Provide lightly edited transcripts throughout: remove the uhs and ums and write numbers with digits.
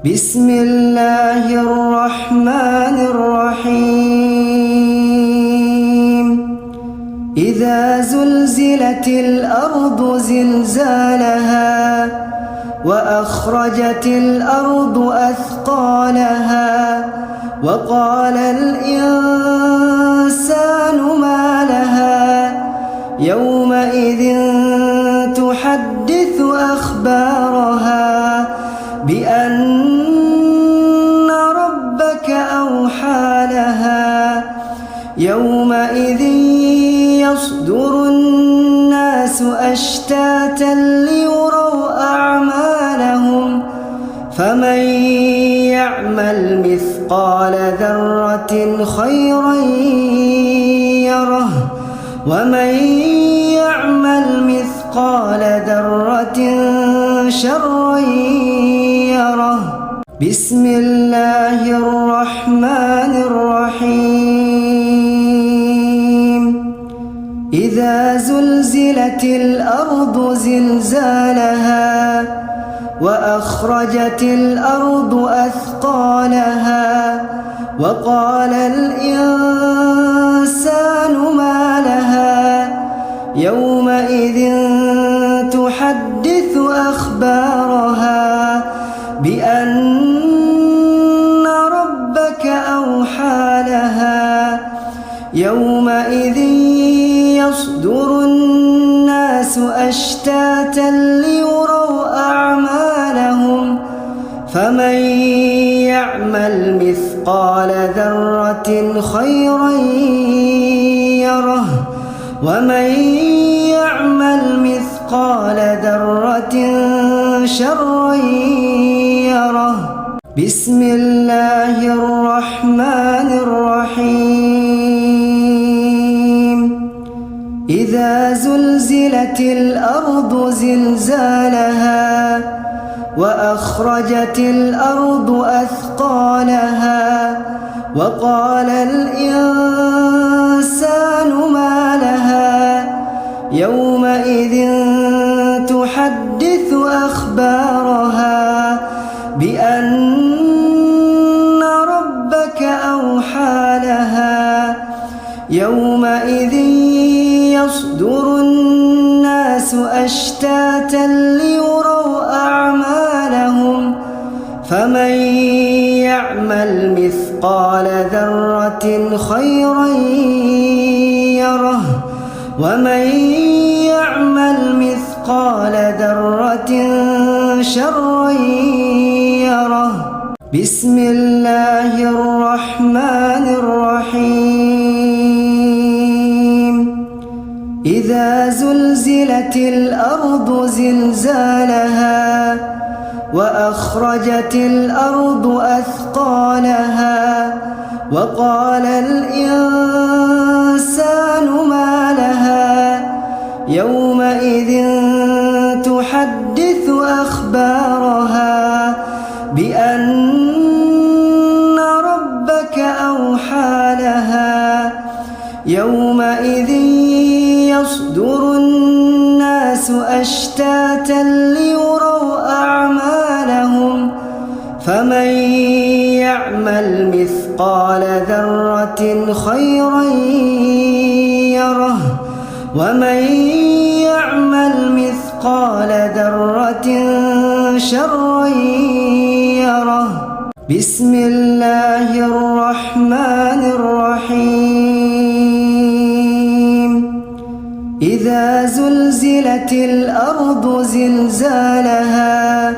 بسم الله الرحمن الرحيم إذا زلزلت الأرض زلزالها وأخرجت الأرض أثقالها وقال الإنسان ما لها يومئذ تحدث أخبارها بأن ربك أوحى لها يومئذ يصدر الناس أشتاتا ليروا أعمالهم فمن يعمل مثقال ذرة خيرا يره ومن يعمل مثقال ذرة شرا يره بسم الله الرحمن الرحيم إذا زلزلت الأرض زلزالها وأخرجت الأرض أثقالها وقال الإنسان ما لها يومئذ تحدث أخبارها بأن ربك أوحى لها يومئذ يصدر الناس أشتاتا ليروا أعمالهم فمن يعمل مثقال ذرة خيرا يره ومن يعمل مثقال ذرة شرا يره بسم الله الرحمن الرحيم إذا زلزلت الأرض زلزالها وأخرجت الأرض أثقالها وقال الإنسان ما لها يومئذ تحدث أخبارها بأن ربك أوحى لها يومئذ يصدر الناس أشتاتا ليروا أعمالهم فمن يعمل مثقال ذرة خيرا يره ومن يعمل مثقال ذرة شرا يره بسم الله الرحمن الرحيم إذا زلزلت الأرض زلزالها وأخرجت الأرض أثقالها وقال الإنسان ما لها يومئذ تحدث أخبارها بأن ربك أوحى لها يومئذ يصدر الناس أشتاتا ليروا أعمالهم فمن يعمل مثقال ذرة خيرا يره ومن يعمل مثقال ذرة شرا يره بسم الله الرحمن الرحيم إذا زلزلت الأرض زلزالها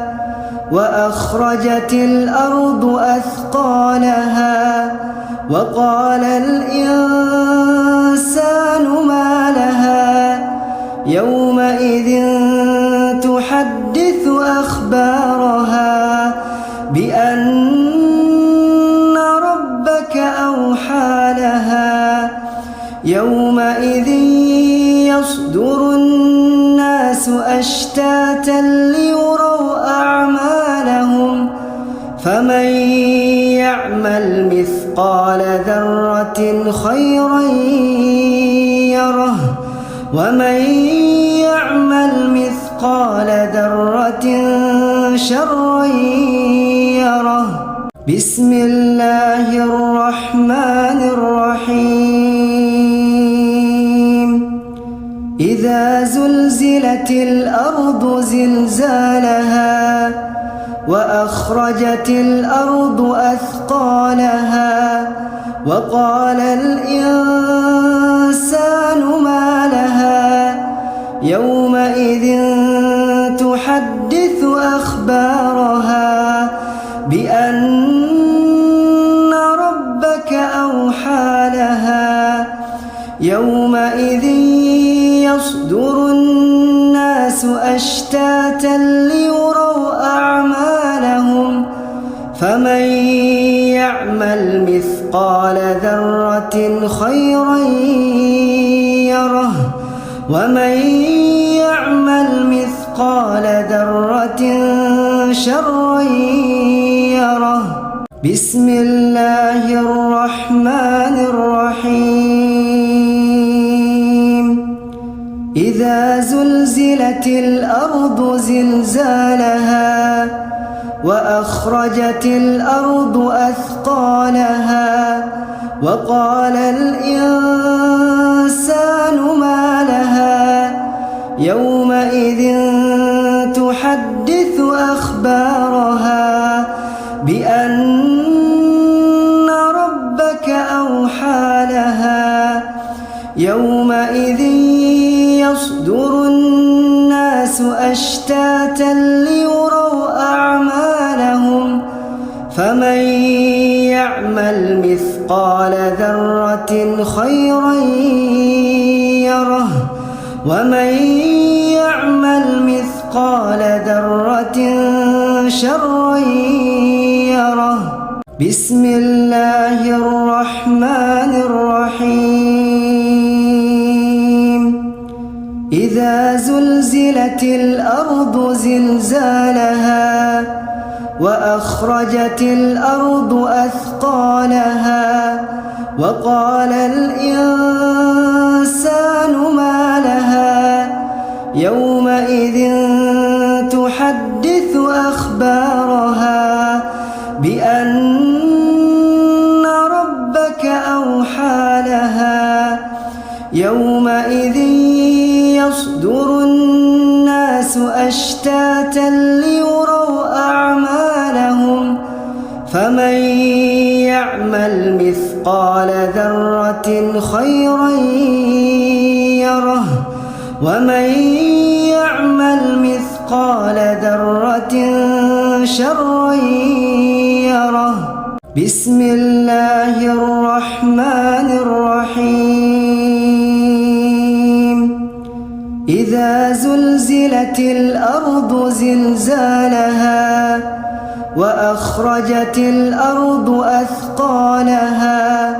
وأخرجت الأرض أثقالها وقال الإنسان ما لها يومئذ تحدث أخبارها بأن ربك أوحى لها يومئذ يصدر الناس أشتاتا ليروا أعمالهم فمن يعمل مثقال ذرة خيرا يره بسم الله الرحمن الرحيم إذا زلزلت الأرض زلزالها وأخرجت الأرض أثقالها وقال الإنسان ما لها يومئذ تحدث أخبارها بأن ربك أوحى لها يومئذ يصدر الناس أشتاتا ليروا أعمالهم فمن يعمل مثقال ذرة خيرا يره ومن يعمل مثقال ذرة شرا يره بسم الله الرحمن الرحيم إذا زلزلت الأرض زلزالها وأخرجت الأرض أثقالها وقال الإنسان ما لها يومئذ تحدث أخبارها بأن ربك أوحى لها يومئذ يصدر الناس أشتاتا ليروا أعمالهم فمن يعمل مثقال ذرة خيرا يره ومن يعمل مثقال ذرة شرا يره بسم الله الرحمن الرحيم إذا زلزلت الأرض زلزالها وأخرجت الأرض أثقالها وقال الإنسان ما لها يومئذ تحدث أخبارها بأن ربك أوحى لها يومئذ يصدر الناس أشتاتا ليروا أعمالهم فمن يعمل مثقال ذرة خيرا يره ومن يعمل مثقال ذرة شرا يره بسم الله الرحمن الرحيم إذا زلزلت الأرض زلزالها وأخرجت الأرض أثقالها وقال الإنسان ما لها يومئذ تحدث أخبارها بأن ربك أوحى لها يومئذ يصدر الناس أشتاتا ليروا أعمالهم فمن يعمل مثقال ذرة خيرا يره ومن يعمل مثقال ذرة شرا يره بسم الله الرحمن الرحيم إذا زلزلت الأرض زلزالها وأخرجت الأرض أثقالها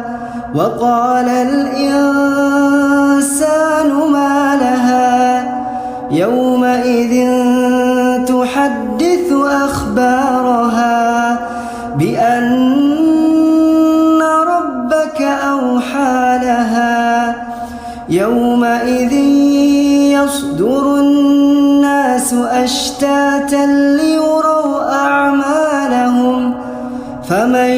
وقال الإنسان ما لها يومئذ تحدث أخبارها بأن ربك أوحى لها يومئذ يصدر الناس أشتاتا ليروا أعمالهم فمن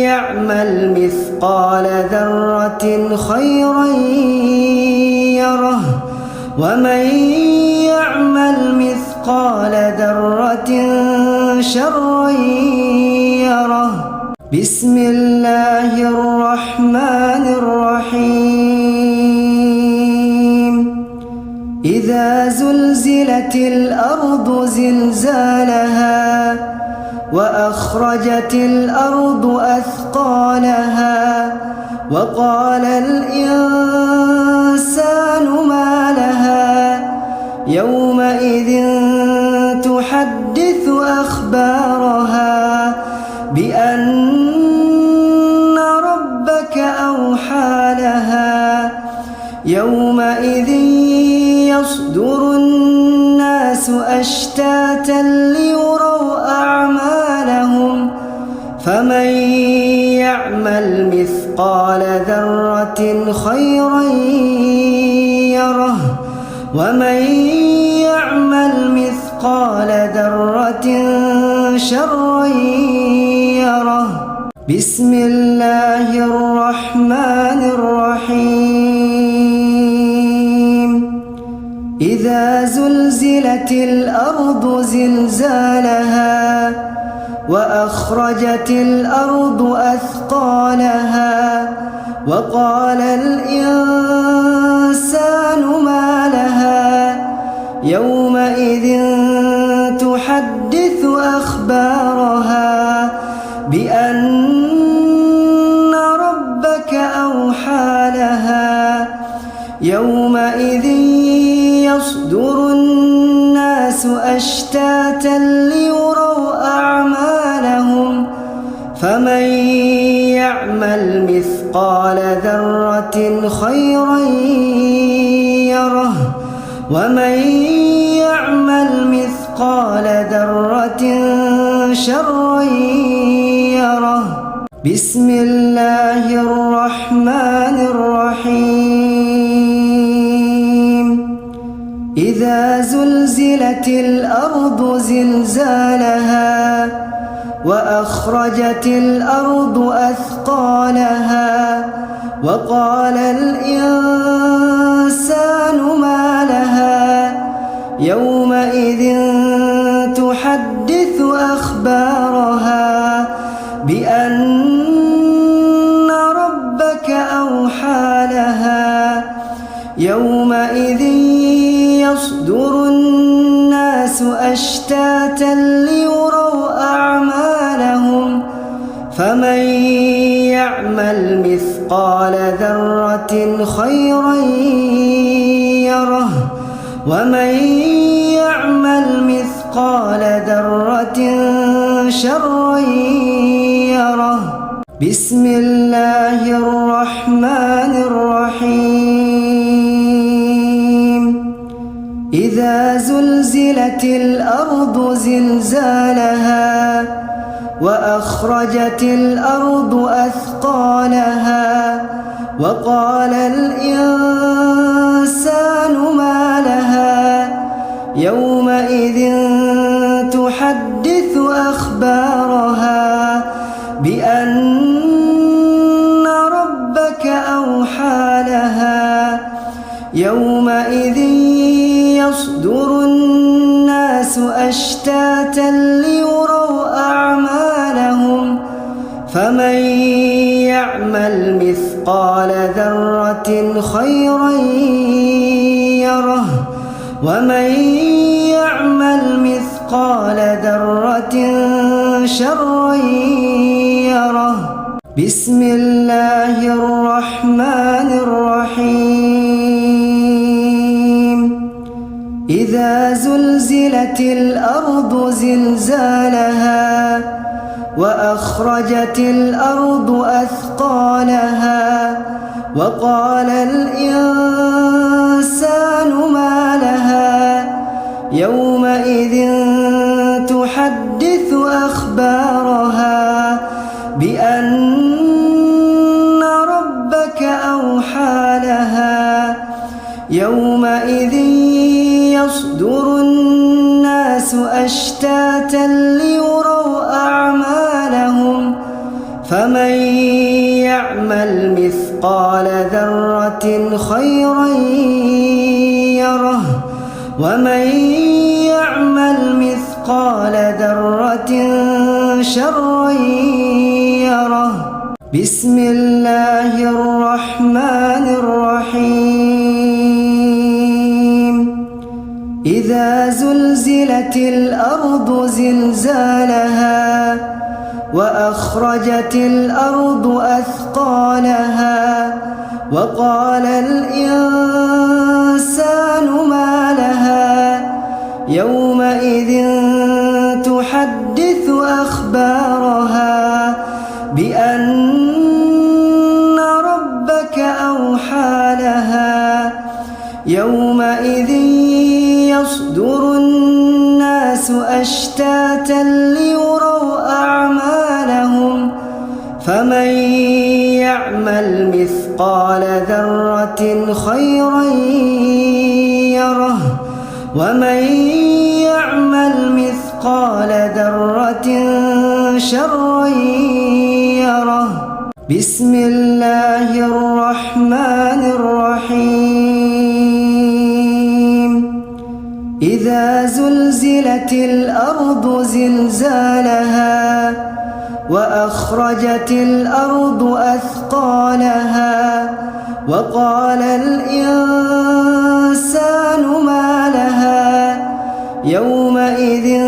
يعمل مثقال ذرة خيرا يره ومن يعمل مثقال ذرة شرا يره بسم الله الرحمن الرحيم إذا زلزلت الأرض زلزالها وأخرجت الأرض أثقالها وقال الإنسان ما لها يومئذ تحدث أخبارها بأن ربك أوحى لها يومئذ يصدر الناس أشتاتا ليروا أعمالهم فمن يعمل مثقال ذرة خيرا يره ومن يعمل مثقال ذرة شرا يره بسم الله الرحمن الرحيم إذا زلزلت الأرض زلزالها وأخرجت الأرض أثقالها وقال الإنسان ما لها يومئذ تحدث أخبارها بأن ربك أوحى لها يومئذ يصدر الناس أشتاتا ليروا أعمالهم فمن يعمل مثقال ذرة خيرا يره ومن يعمل مثقال ذرة شرا يره بسم الله الرحمن الرحيم إذا زلزلت الأرض زلزالها وأخرجت الأرض أثقالها وقال الإنسان ما لها يومئذ تحدث أخبارها بأن ربك أوحى لها يومئذ يصدر الناس أشتاتا ليروا أعمالهم فمن يعمل مثقال ذرة خيرا يره ومن يعمل مثقال ذرة شرا يره بسم الله الرحمن الرحيم إذا زلزلت الأرض زلزالها وأخرجت الأرض أثقالها وقال الإنسان ما لها يومئذ تحدث أخبارها بأن ربك أوحى لها يومئذ يصدر الناس أشتاتا ليروا أعمالهم فمن يعمل مثقال ذرة خيرا يره ومن يعمل مثقال ذرة شرا يره بسم الله الرحمن الرحيم إذا زلزلت الأرض زلزالها وأخرجت الأرض أثقالها وقال الإنسان ما لها يومئذ تحدث أخبارها بأن ربك أوحى لها يومئذ يصدر الناس أشتاتا ليروا أعمالهم فمن يعمل مثقال ذرة خيرا يره ومن يعمل مثقال ذرة شرا يره بسم الله الرحمن الرحيم إذا زلزلت الأرض زلزالها وأخرجت الأرض أثقالها وقال الإنسان ما لها يومئذ تحدث أخبارها بأن ربك أوحى لها يومئذ يصدر الناس أشتاتا ليروا أعمالهم فمن يعمل مثقال ذرة خيرا يره ومن يعمل مثقال ذرة شرا يره بسم الله الرحمن الرحيم إذا زلزلت الأرض زلزالها وأخرجت الأرض أثقالها وقال الإنسان ما لها يومئذ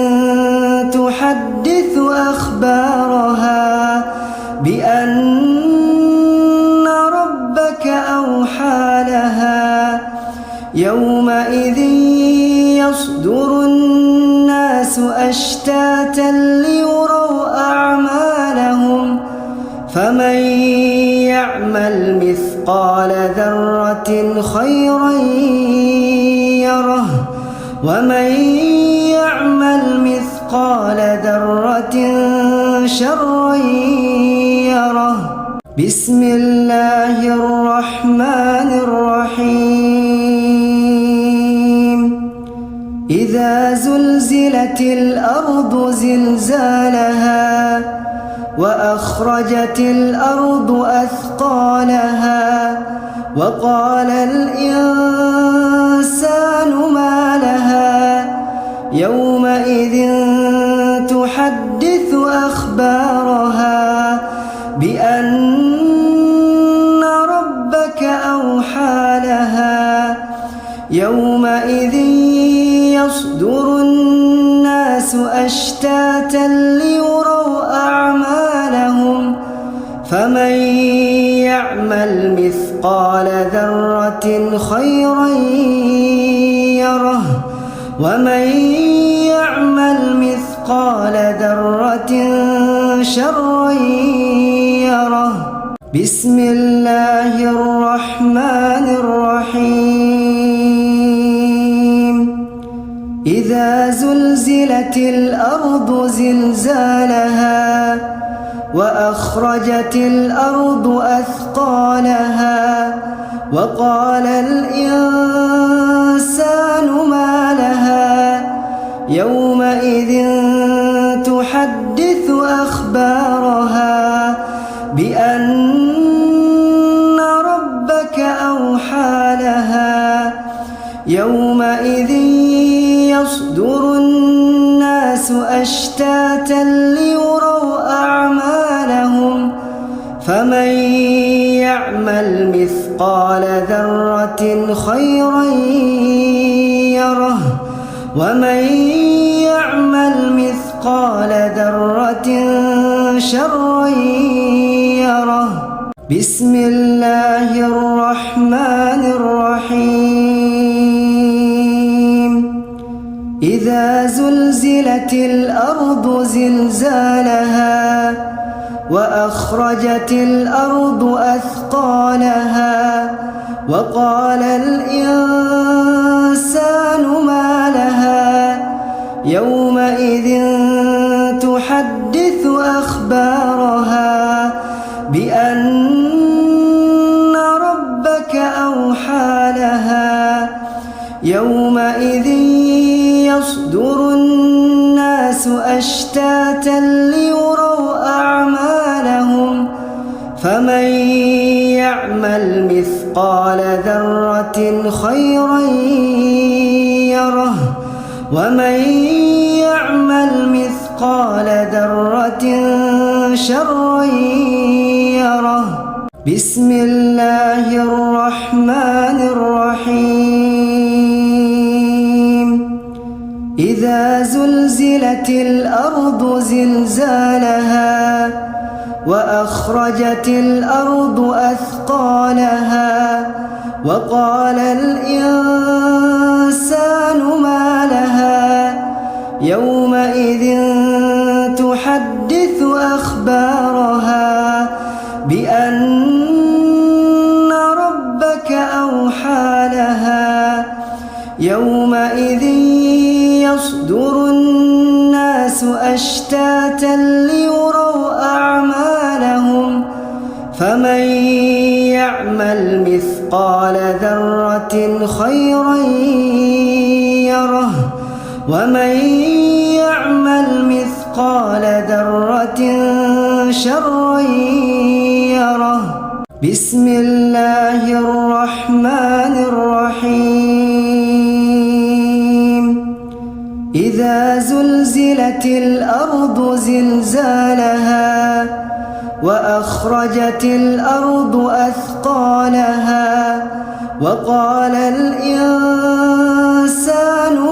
تحدث أخبارها بأن ربك أوحى لها يومئذ يصدر الناس أشتاتا ليروا أعمالهم فمن يعمل مثقال ذرة خيرا يره ومن يعمل مثقال ذرة شرا يره بسم الله الرحمن الرحيم إذا زلزلت الأرض زلزالها وأخرجت الأرض أثقالها وقال الإنسان ما لها يومئذ تحدث أخبارها بأن ربك أوحى لها يومئذ يصدر الناس أشتاتا ليروا أعمالهم فمن يعمل مثقال ذرة خيرا يره ومن يعمل مثقال ذرة شرا يره بسم الله الرحمن الرحيم إذا زلزلت الأرض زلزالها وأخرجت الأرض أثقالها وقال الإنسان ما لها يومئذ تحدث أخبارها بأن ربك أوحى لها يومئذ يصدر الناس أشتاتا ليروا أعمالهم فمن يعمل مثقال ذرة خيرا يره ومن يعمل مثقال ذرة شرا يره بسم الله الرحمن الرحيم إذا زلزلت الأرض زلزالها وأخرجت الأرض أثقالها وقال الإنسان ما لها يومئذ تحدث أخبارها بأن ربك أوحى لها يومئذ يصدر الناس أشتاتا ليروا أعمالهم فمن يعمل مثقال ذرة خيرا يره ومن يعمل مثقال ذرة شرا يره بسم الله الرحمن الرحيم إذا زلزلت الأرض زلزالها وأخرجت الأرض أثقالها وقال الإنسان ما لها يومئذ تحدث أخبارها بأن ربك أوحى لها يومئذ يصدر الناس أشتاتا ليروا أعمالهم فمن يعمل مثقال ذرة خيرا يره ومن يعمل مثقال ذرة شرا يره بسم الله الرحمن الرحيم إذا زلزلت الأرض زلزالها وأخرجت الأرض أثقالها وقال الإنسان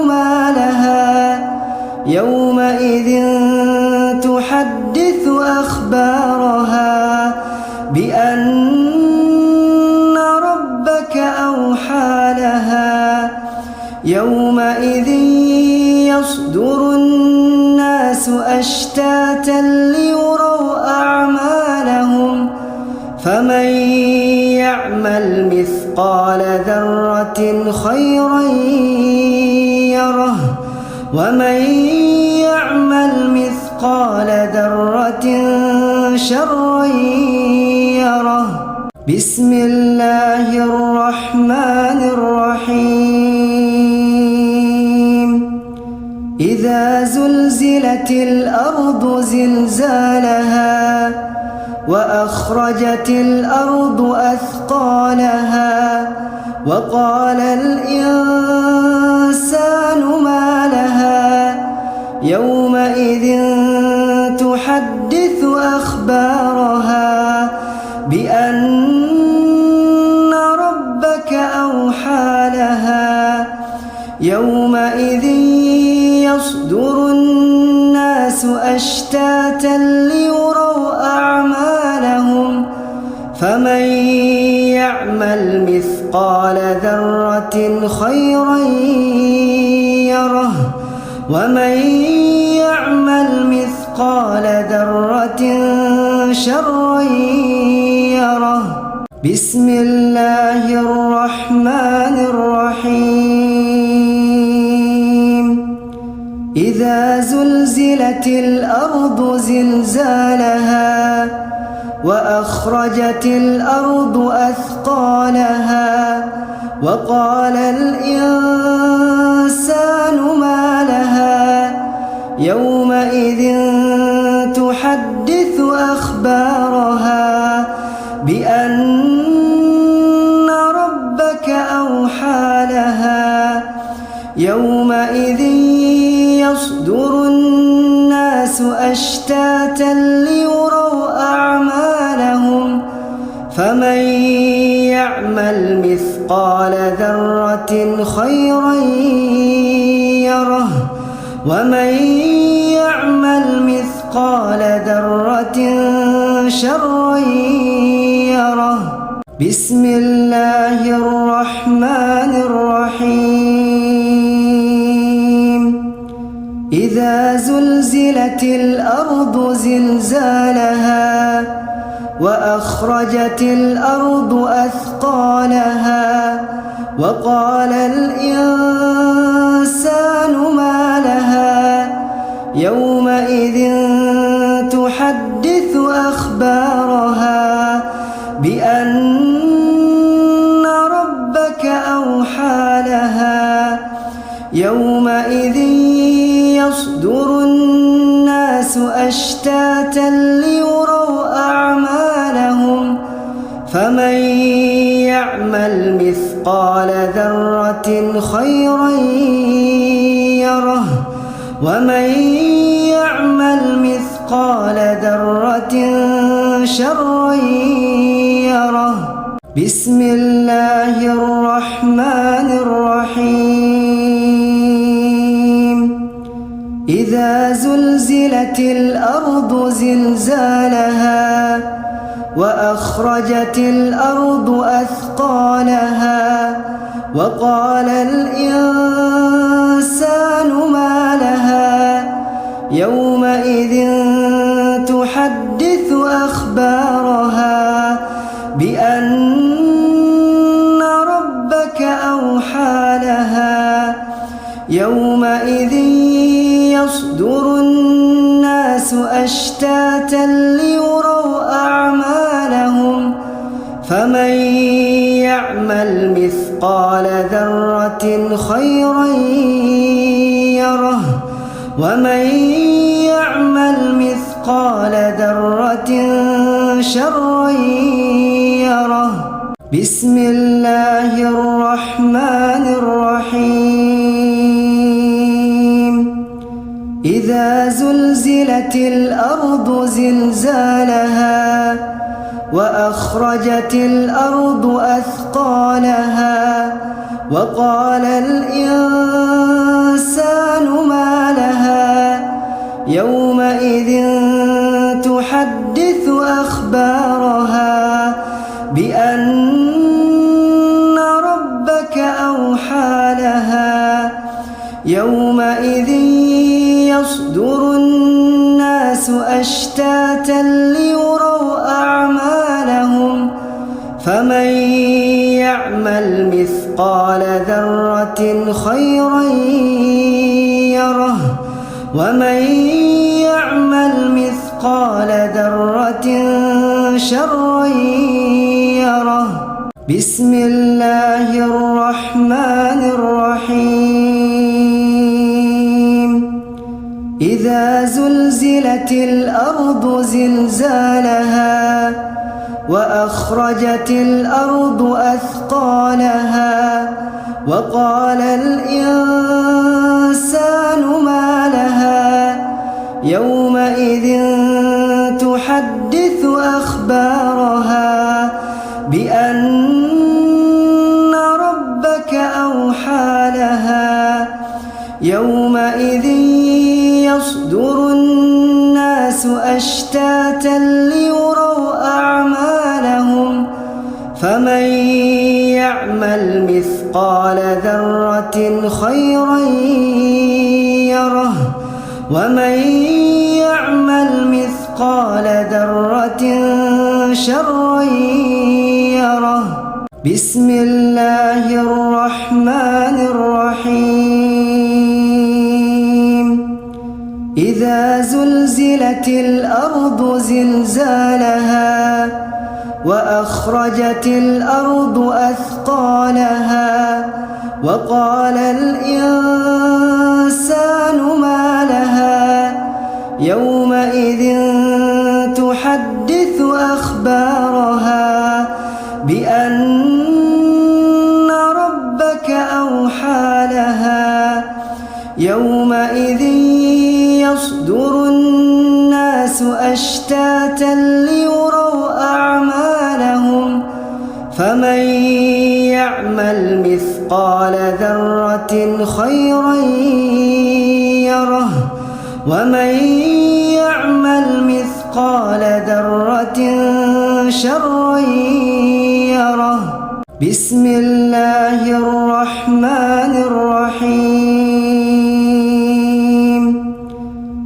ما لها يومئذ تحدث أخبارها بأن ربك أوحى لها يومئذ يصدر الناس أشتاتا ليروا أعمالهم فمن يعمل مثقال ذرة خيرا يره ومن يعمل مثقال ذرة شرا يره بسم الله الرحمن الرحيم إذا زلزلت الأرض زلزالها وأخرجت الأرض أثقالها وقال الإنسان ما لها يومئذ تحدث أخبارها بأن ربك أوحى لها يومئذ يصدر الناس أشتاتا ليروا أعمالهم فمن يعمل مثقال ذرة خيرا يره ومن يعمل مثقال ذرة شرا يره بسم الله الرحمن الرحيم إذا زلزلت الأرض زلزالها وأخرجت الأرض أثقالها وقال الإنسان ما لها يومئذ تحدث أخبارها بأن ربك أوحى لها يومئذ يصدر الناس أشتاتا ليروا أعمالهم فمن يعمل مثقال ذرة خيرا يره ومن يعمل مثقال ذرة شرا يره بسم الله الرحمن الرحيم إذا زلزلت الأرض زلزالها وأخرجت الأرض أثقالها وقال الإنسان ما لها يومئذ تحدث أخبارها بأن ربك أوحى لها يومئذ يصدر الناس أشتاتا ليروا أعمالهم فمن يعمل مثقال ذرة خيرا يره ومن يعمل مثقال ذرة شرا يره بسم الله الرحمن الرحيم إذا زلزلت الأرض زلزالها وأخرجت الأرض أثقالها وقال الإنسان ما لها يومئذ تحدث أخبارها بأن ربك أوحى لها يومئذ يصدر الناس أشتاتا ليروا أعمالهم فمن يعمل مثقال ذرة خيرا يره ومن يعمل مثقال ذرة شرا يره بسم الله الرحمن الرحيم إذا زلزلت الأرض زلزالها وأخرجت الأرض أثقالها وقال الإنسان ما لها يومئذ تحدث أخبارها بأن ربك أوحى لها يومئذ يصدر الناس أشتاتا ليروا أعمالهم فمن يعمل مثقال ذرة خيرا يره ومن يعمل مثقال ذرة شرا يره بسم الله الرحمن الرحيم إذا زلزلت الأرض زلزالها وأخرجت الأرض أثقالها وقال الإنسان ما لها يومئذ تحدث أخبارها بأن ربك أوحى لها يومئذ يصدر الناس أشتاتا ليروا أعمالهم فمن يعمل مثقال ذرة خيرا يره ومن يعمل مثقال ذرة شرا يره بسم الله الرحمن الرحيم إذا زلزلت الأرض زلزالها وأخرجت الأرض أثقالها وقال الإنسان ما لها يومئذ تحدث أخبارها بأن ربك أوحى لها يومئذ يصدر الناس أشتاتا ليروا أعمالهم فمن يعمل مثقال ذرة خيرا يره ومن يعمل مثقال ذرة شرا يره بسم الله الرحمن الرحيم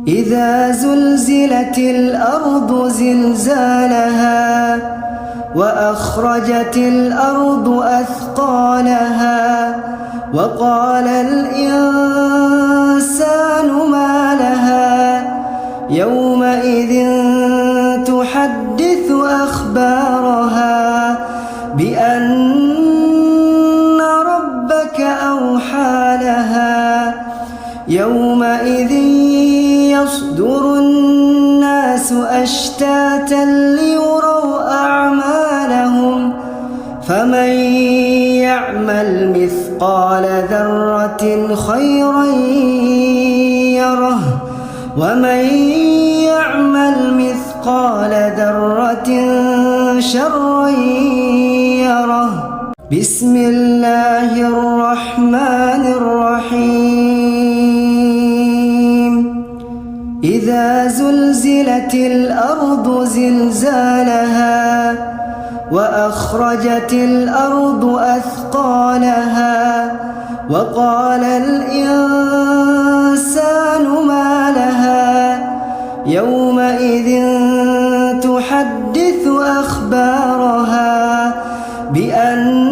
إذا زلزلت الأرض زلزالها وأخرجت الأرض أثقالها وقال الإنسان ما لها يومئذ تحدث أخبارها بأن ربك أوحى لها يومئذ يصدر الناس أشتاتا ليروا أعمالهم فمن يعمل مثقال ذرة خيرا يره ومن يعمل مثقال ذرة شرا يره بسم الله الرحمن الرحيم إذا زلزلت الأرض زلزالها وأخرجت الأرض أثقالها وقال الإنسان ما لها يومئذ تحدث أخبارها بأن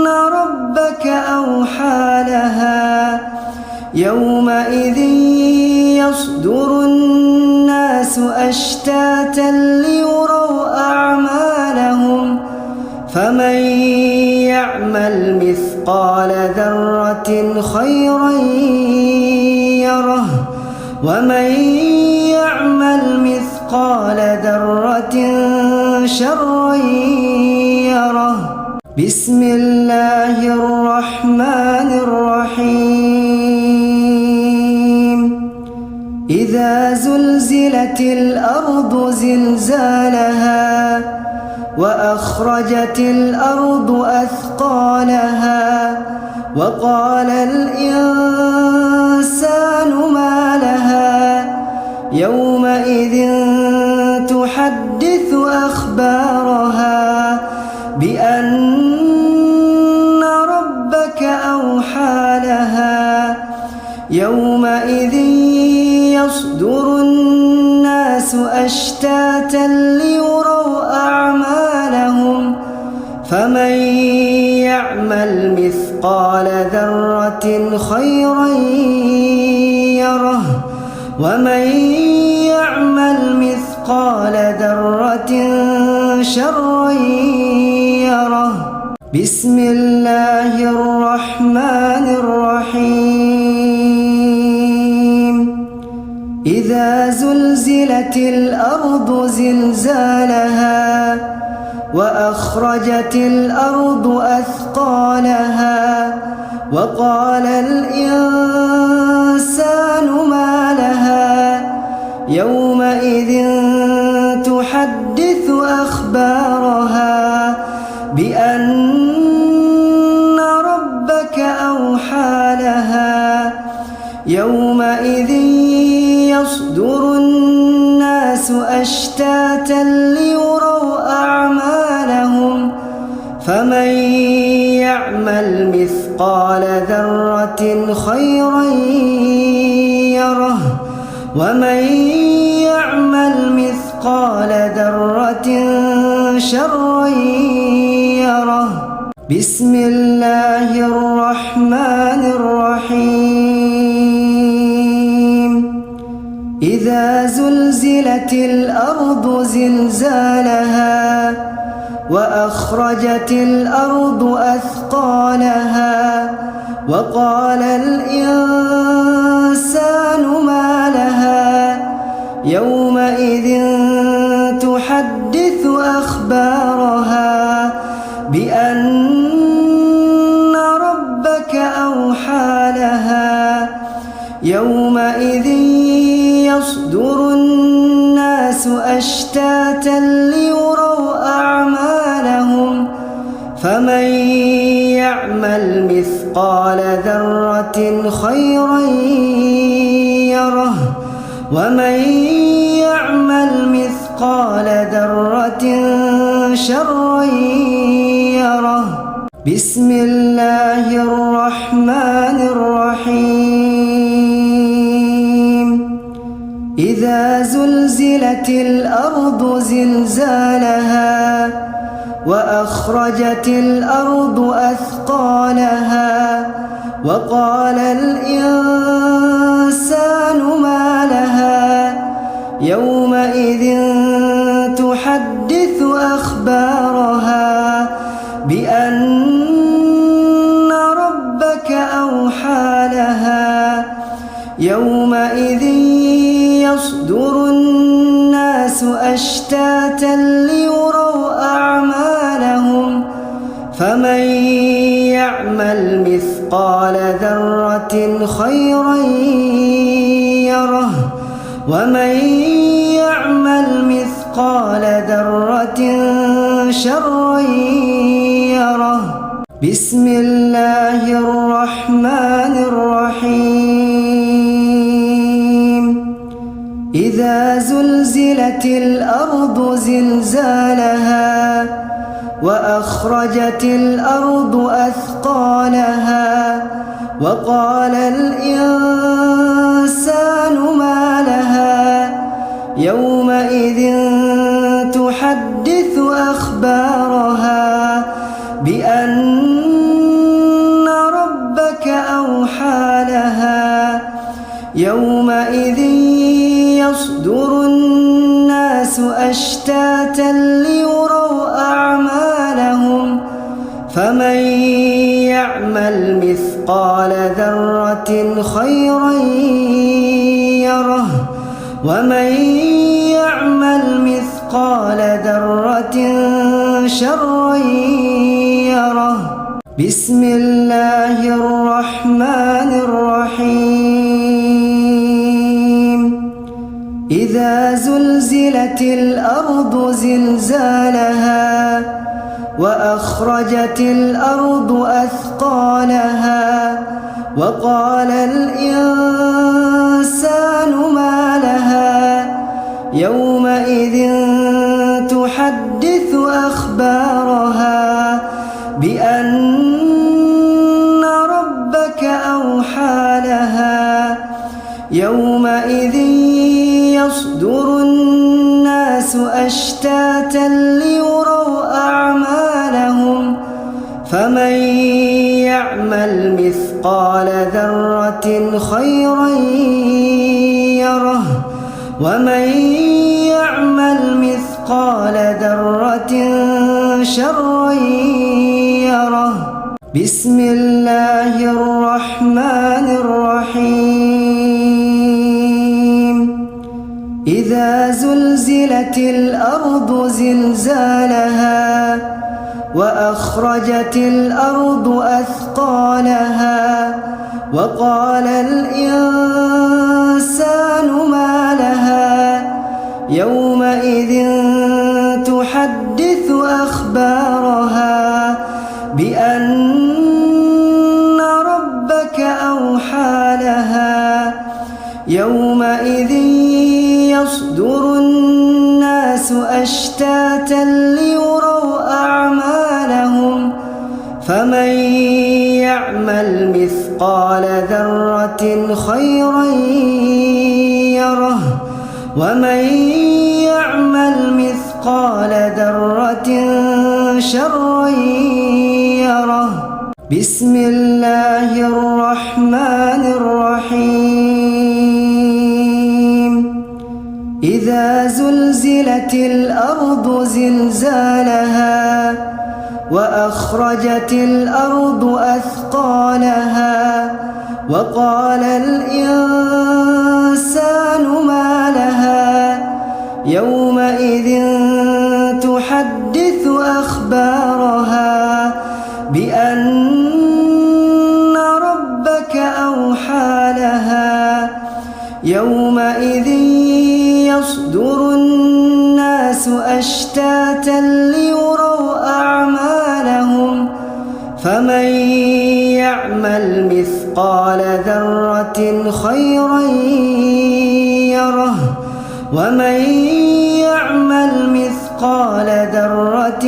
ربك أوحى لها يومئذ يصدر الناس أشتاتا ليروا أعمالهم فمن يعمل مثقال ذرة خيرا يره ومن يعمل مثقال ذرة شرا يره بسم الله الرحمن الرحيم إذا زلزلت الأرض زلزالها وأخرجت الأرض أثقالها وقال الإنسان ما لها يومئذ تحدث أخبارها بأن ربك أوحى لها يومئذ يصدر الناس أشتاتا ليروا أعمالهم فمن يعمل مثقال ذرة خيرا يره ومن يعمل مثقال ذرة شرا يره بسم الله الرحمن الرحيم إذا زلزلت الأرض زلزالها وأخرجت الأرض أثقالها وقال الإنسان ما لها يومئذ تحدث أخبارها بأن ربك أوحى لها يومئذ يصدر الناس أشتاتا ليروا أعمالهم فمن يعمل مثقال ذرة خيرا يره ومن يعمل مثقال ذرة شرا يره بسم الله الرحمن الرحيم إذا زلزلت الأرض زلزالها وأخرجت الأرض أثقالها وقال الإنسان ما لها يومئذ تحدث أخبارها بأن ربك أوحى لها يومئذ يصدر الناس أشتاتا ليروا أعمالهم فمن يعمل مثقال ذرة خيرا يره ومن يعمل مثقال ذرة شرا يره بسم الله الرحمن الرحيم إذا زلزلت الأرض زلزالها وأخرجت الأرض أثقالها وقال الإنسان ما لها يومئذ تحدث أخبارها بأن ربك أوحى لها يومئذ يصدر الناس أشتاتا ليروا أعمالهم فمن يعمل مثقال ذرة خيرا يره ومن يعمل مثقال ذرة شرا يره بسم الله الرحمن الرحيم إذا زلزلت الأرض زلزالها وأخرجت الأرض أثقالها وقال الإنسان ما لها يومئذ تحدث أخبارها بأن ربك أوحى لها يومئذ يصدر الناس أشتاتا ليروا أعمالهم فمن يعمل مثقال ذرة خيرا يره ومن يعمل مثقال ذرة شرا يره بسم الله الرحمن الرحيم إذا زلزلت الأرض زلزالها وأخرجت الأرض أثقالها وقال الإنسان ما لها يومئذ تحدث أخبارها بأن ربك أوحى لها يومئذ يصدر الناس أشتاتا ليروا أعمالهم فمن يعمل مثقال ذرة خيرا يره ومن يعمل مثقال ذرة شرا يره بسم الله الرحمن الرحيم إذا زلزلت الأرض زلزالها وأخرجت الأرض أثقالها وقال الإنسان ما لها يومئذ تحدث أخبارها بأن ربك أوحى لها يومئذ يصدر الناس أشتاتا ليروا أعمالهم فمن يعمل مثقال ذرة خيرا يره ومن يعمل مثقال ذرة شرا يره بسم الله الرحمن الرحيم إذا زلزلت الأرض زلزالها وأخرجت الأرض أثقالها وقال الإنسان ما لها يومئذ تحدث أخبارها بأن ربك أوحى لها يومئذ يصدر الناس أشتاتا ليروا أعمالهم فمن يعمل مثقال ذرة خيرا يره ومن يعمل مثقال ذرة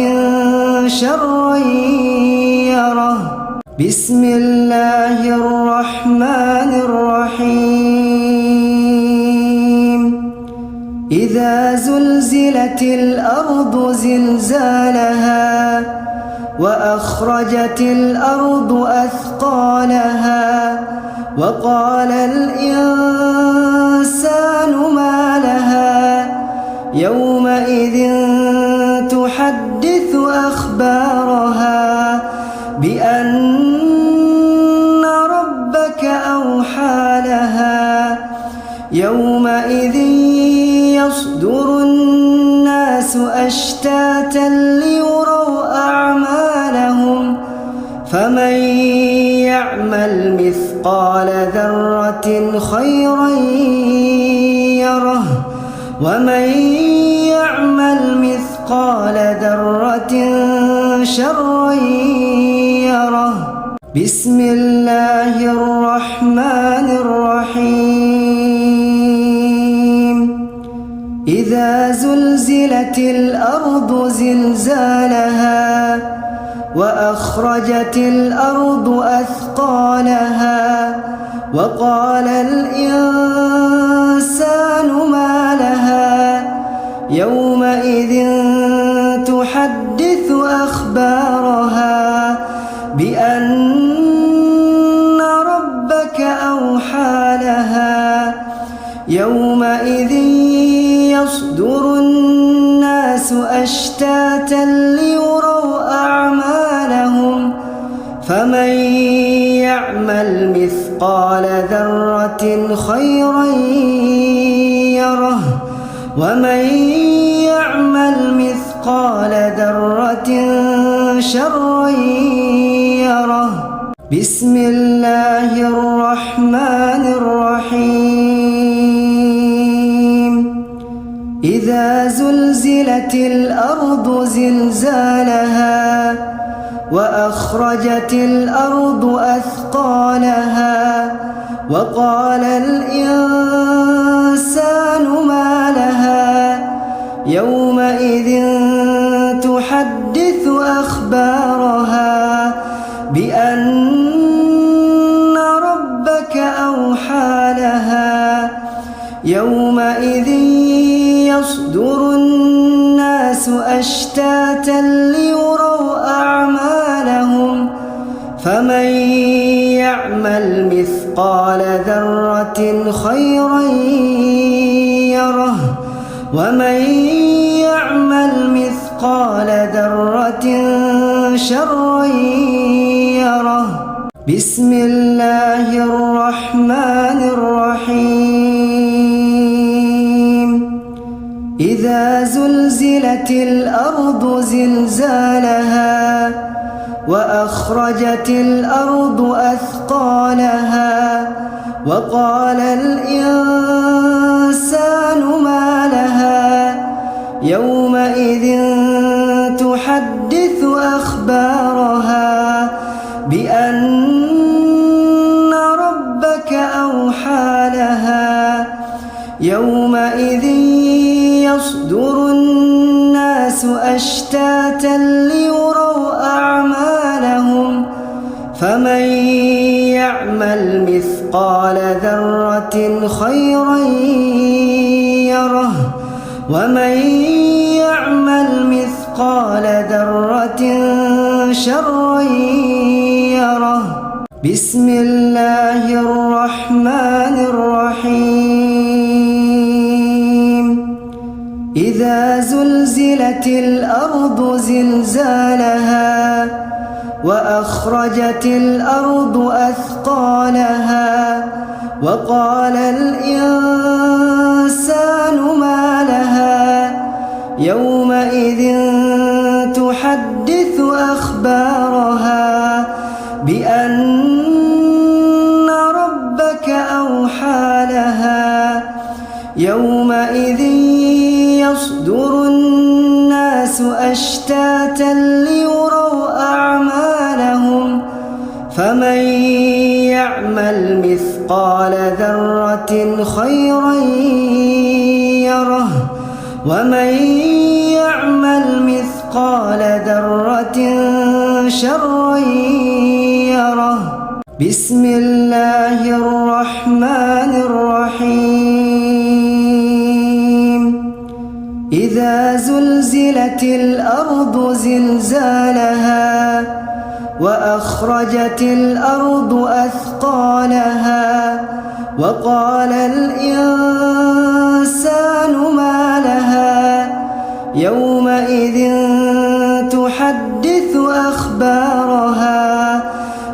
شرا يره بسم الله الرحمن الرحيم إذا زلزلت الأرض زلزالها وأخرجت الأرض أثقالها وقال الإنسان ما لها يومئذ تحدث أخبارها بأن ربك أوحى لها يومئذ يصدر الناس أشتاتا ليروا أعمالهم فمن يعمل مثقال ذرة خيرا يره ومن يعمل مثقال ذرة شرا يره بسم الله الرحمن الرحيم إذا زلزلت الأرض زلزالها وأخرجت الأرض أثقالها وقال الإنسان ما لها يومئذ تحدث أخبارها بأن ربك أوحى لها يومئذ يصدر الناس أشتاتا ليروا أعمالهم فمن يعمل مثقال ذرة خيرا يره ومن يعمل مثقال ذرة شرا يره بسم الله الرحمن الرحيم إذا زلزلت الأرض زلزالها وأخرجت الأرض أثقالها وقال الإنسان ما لها يومئذ تحدث أخبارها بأن ربك أوحى لها يومئذ يصدر الناس أشتاتا ليروا أعمالهم فمن يعمل مثقال ذرة خيرا يره ومن يعمل مثقال ذرة شرا يره بسم الله الرحمن الرحيم إذا زلزلت الأرض زلزالها وأخرجت الأرض أثقالها وقال الإنسان ما لها يومئذ تحدث أخبارها بأن ربك أوحى لها يومئذ يصدر الناس أشتاتا ليروا أعمالهم فمن يعمل مثقال ذرة خيرا يره ومن يعمل مثقال ذرة شرا يره بسم الله الرحمن الرحيم إذا زلزلت الأرض زلزالها وأخرجت الأرض أثقالها وقال الإنسان ما لها يومئذ تحدث أخبارها بأن ربك أوحى لها يومئذ يصدر الناس أشتاتا ليروا أعمالهم فمن يعمل مثقال ذرة خيرا يره ومن يعمل مثقال ذرة شرا يره بسم الله الرحمن الرحيم إذا زلزلت الأرض زلزالها وأخرجت الأرض أثقالها وقال الإنسان ما لها يومئذ تحدث أخبارها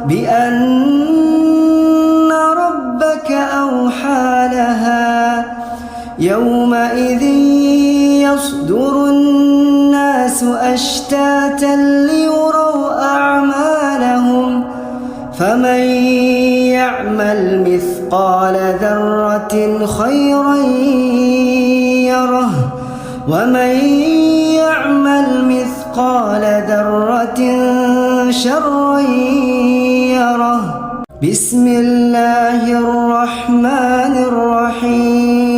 بأن ربك أوحى لها يومئذ يصدر الناس أشتاتا ليروا أعمالهم فمن يعمل مثقال ذرة خيرا يره ومن يعمل مثقال ذرة شرا يره بسم الله الرحمن الرحيم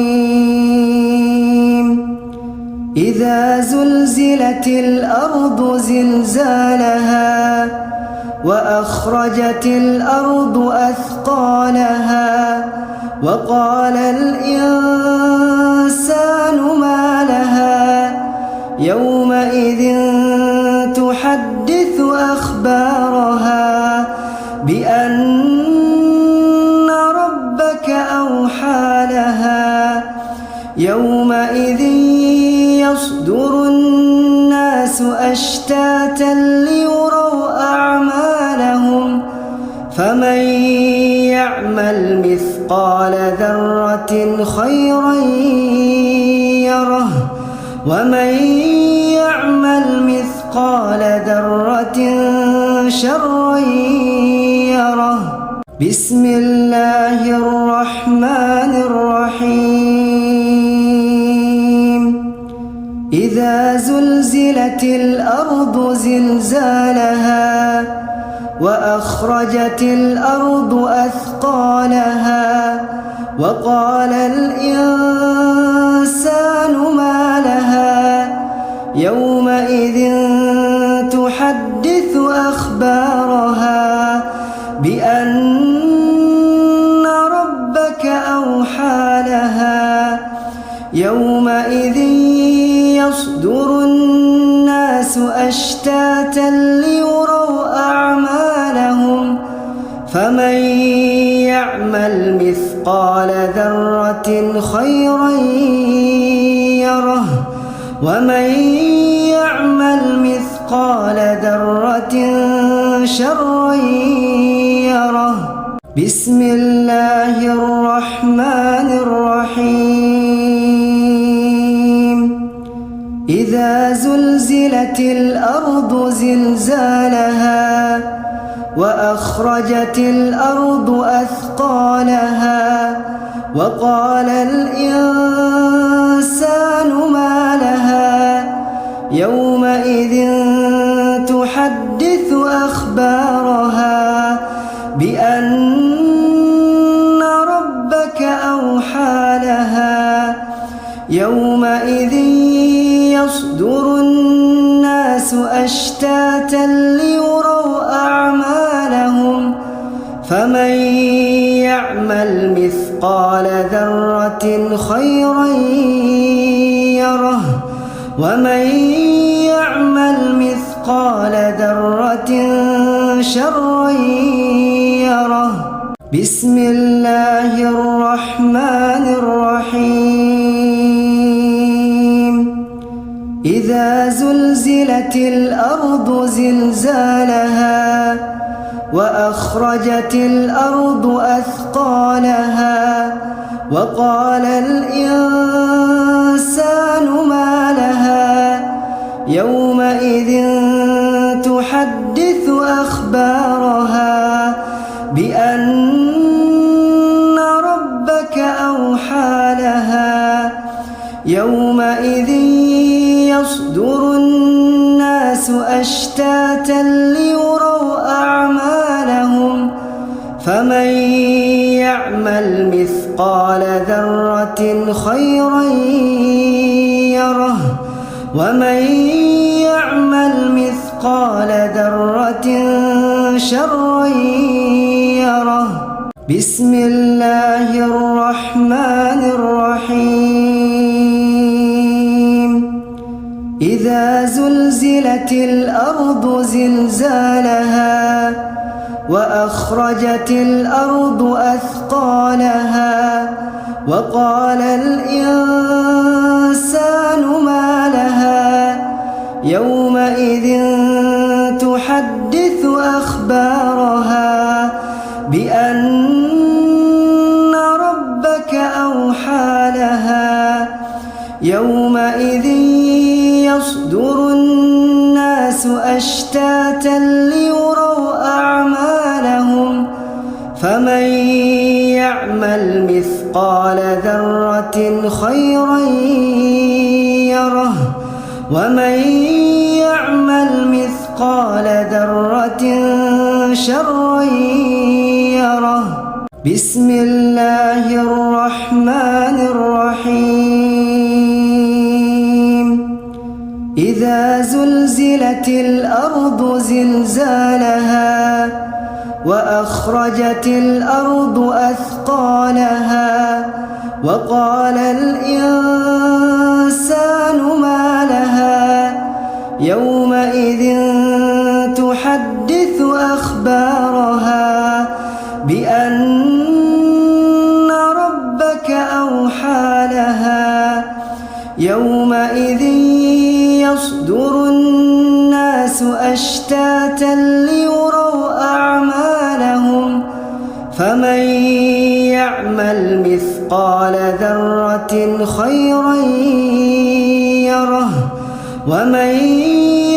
إذا زلزلت الأرض زلزالها وأخرجت الأرض أثقالها وقال الإنسان ما لها يومئذ تحدث أخبارها بأن ربك أوحى لها يومئذ يصدر الناس أشتاتا ليروا أعمالهم فمن يعمل مثقال ذرة خيرا يره ومن يعمل مثقال ذرة شرا يره. بسم الله الرحمن الرحيم. إذا زلزلت الأرض زلزالها وأخرجت الأرض أثقالها وقال الإنسان ما لها يومئذ تحدث أخبارها بأن ربك أوحى لها. يومئذ يصدر الناس أشتاتا ليروا أعمالهم فمن يعمل مثقال ذرة خيرا يره ومن يعمل مثقال ذرة شرا يره. بسم الله الرحمن الرحيم. إذا زلزلت الأرض زلزالها وأخرجت الأرض أثقالها وقال الإنسان ما لها يومئذ تحدث أخبارها بأن ربك أوحى لها. يومئذ يصدر الناس أشتاتا ليروا أعمالهم فمن يعمل مثقال ذرة خيرا يره ومن يعمل مثقال ذرة شرا يره. بسم الله الرحمن الرحيم. إذا زلزلت الأرض زلزالها وأخرجت الأرض أثقالها وقال الإنسان ما لها يومئذ تحدث أخبارها بأن ربك أوحى لها. يومئذ يصدر الناس أشتاتا ليروا أعمالهم فمن يعمل مثقال ذرة خيرا يره ومن يعمل مثقال ذرة شرا يره. بسم الله الرحمن الرحيم. إذا زلزلت الأرض زلزالها وأخرجت الأرض أثقالها وقال الإنسان ما لها يومئذ تحدث أخبارها بأن ربك أوحى لها. يومئذ يصدر الناس أشتاتا ليروا أعمالهم فمن يعمل مثقال ذرة خيرا يره ومن يعمل مثقال ذرة شرا يره. بسم الله الرحمن الرحيم. إذا زلزلت الأرض زلزالها وأخرجت الأرض أثقالها وقال الإنسان ما لها يومئذ تحدث أخبارها بأن ربك أوحى لها. يومئذ يصدر الناس أشتاتا ليروا أعمالهم فمن يعمل مثقال ذرة خيرا يره ومن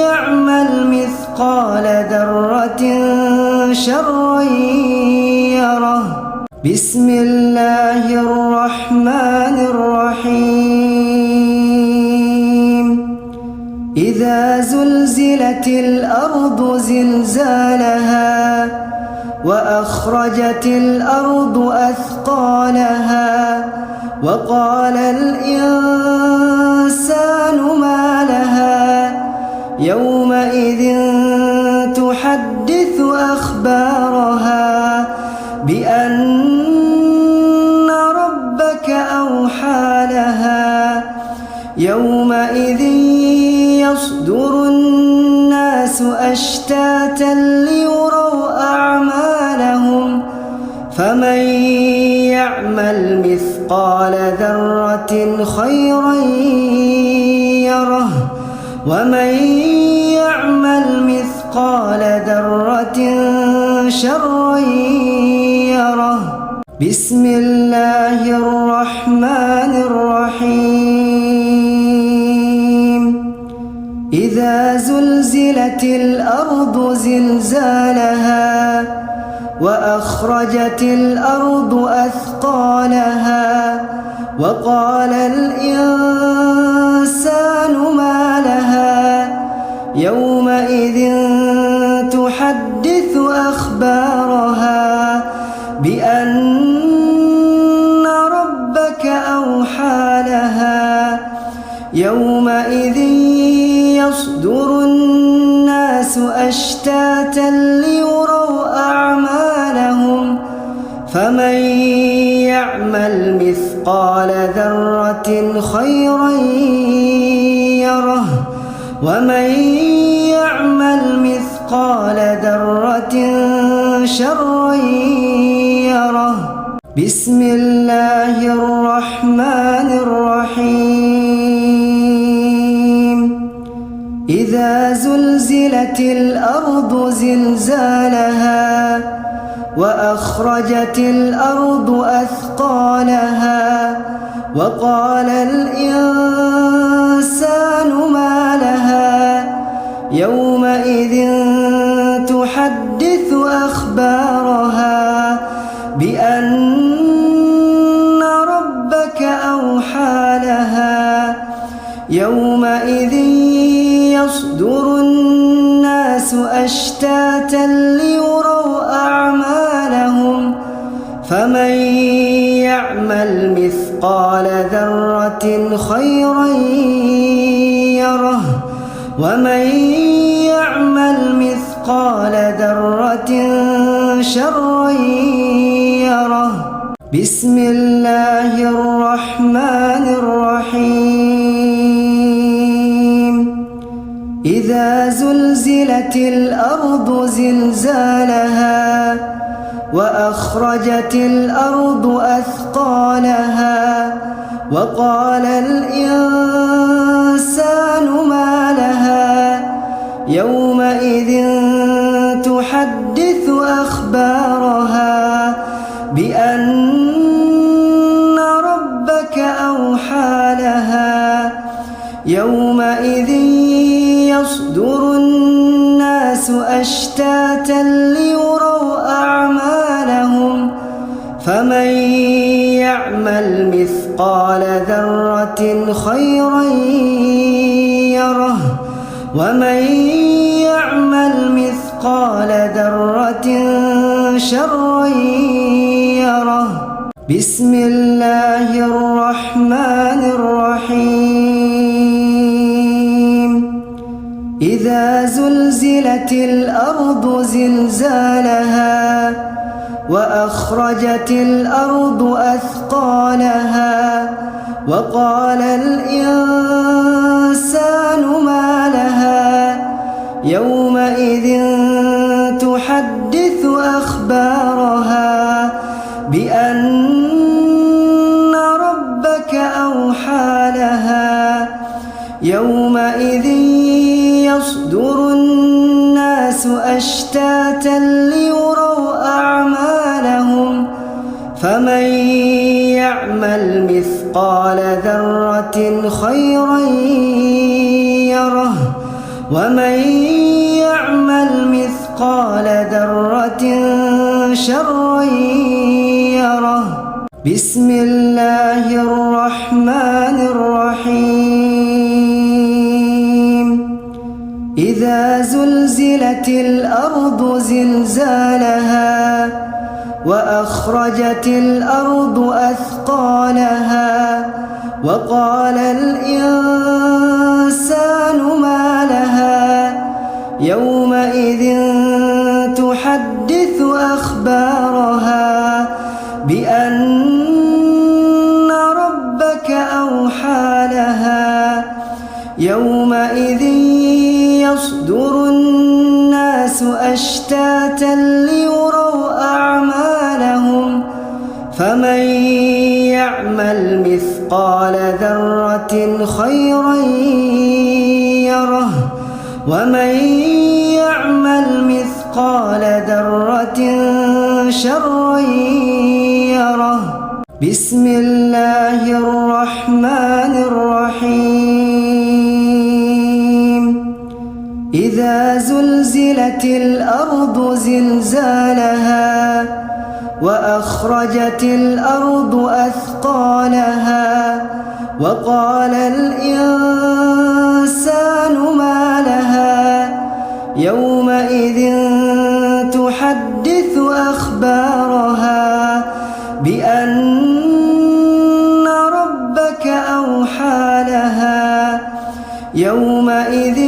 يعمل مثقال ذرة شرا يره. بسم الله الرحمن الرحيم. إذا زلزلت الأرض زلزالها وأخرجت الأرض أثقالها وقال الإنسان ما لها يومئذ تحدث أخبارها بأن ربك أوحى لها يومئذ يصدر الناس أشتاتا ليروا أعمالهم فمن يعمل مثقال ذرة خيرا يره ومن يعمل مثقال ذرة شرا يره. بسم الله الرحمن الرحيم. إذا زلزلت الأرض زلزالها وأخرجت الأرض أثقالها وقال الإنسان ما لها يومئذ تحدث أخبارها بأن ربك أوحى لها يومئذ يصدر الناس أشتاتا ليروا أعمالهم فمن يعمل مثقال ذرة خيرا يره ومن يعمل مثقال ذرة شرا يره. بسم الله الرحمن الرحيم. إذا زلزلت الأرض زلزالها وأخرجت الأرض أثقالها وقال الإنسان ما لها يومئذ تحدث أخبارها بأن ربك أوحى لها يومئذ يصدر الناس أشتاتا ليروا أعمالهم فمن يعمل مثقال ذرة خيرا يره ومن يعمل مثقال ذرة شرا يره. بسم الله الرحمن الرحيم. إذا زلزلت الأرض زلزالها وأخرجت الأرض أثقالها وقال الإنسان ما لها يومئذ تحدث أخبارها بأن ربك أوحى لها يومئذ يصدر الناس أشتاتا ليروا أعمالهم فمن يعمل مثقال ذرة خيرا يره ومن يعمل مثقال ذرة شرا يره. بسم الله الرحمن الرحيم. إذا زلزلت الأرض زلزالها وأخرجت الأرض أثقالها وقال الإنسان ما لها يومئذ تحدث أخبارها بأن ربك أوحى لها يومئذ يصدر الناس أشتاتا ليروا أعمالهم فمن يعمل مثقال ذرة خيرا يره ومن يعمل مثقال ذرة شرا يره بسم الله الرحمن الرحيم إذا زلزلت الأرض زلزالها وأخرجت الأرض أثقالها وقال الإنسان ما لها يومئذ تحدث أخبارها بأن ربك أوحى لها يومئذ يصدر الناس أشتاتا ليروا أعمالهم فمن يعمل مثقال ذرة خيرا يره ومن يعمل مثقال ذرة شرا يره بسم الله الرحمن الرحيم إذا زلزلت الأرض زلزالها وأخرجت الأرض أثقالها وقال الإنسان ما لها يومئذ تحدث أخبارها بأن ربك أوحى لها يومئذ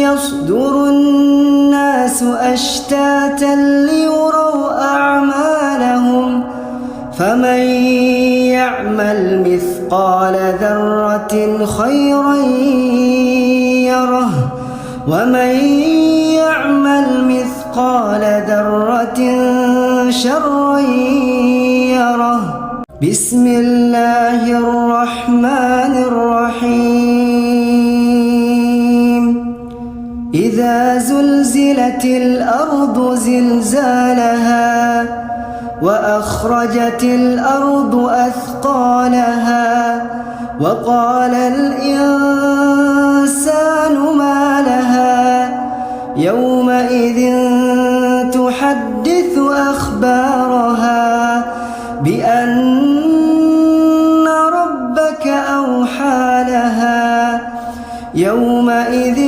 يصدر الناس أشتاتا ليروا أعمالهم فمن يعمل مثقال ذرة خيرا يره ومن يعمل مثقال ذرة شرا يره بسم الله الرحمن الرحيم إذا زلزلت الأرض زلزالها وأخرجت الأرض أثقالها وقال الإنسان ما لها يومئذ تحدث أخبارها بأن ربك أوحى لها يومئذ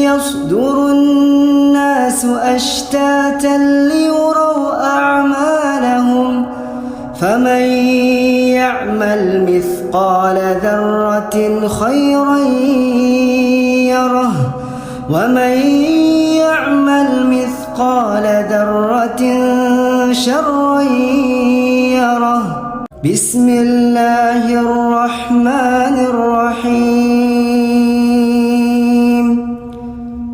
يصدر الناس أشتاتا ليروا أعمالهم فمن يعمل مثقال ذرة خيرا يره ومن يعمل مثقال ذرة شرا يره بسم الله الرحمن الرحيم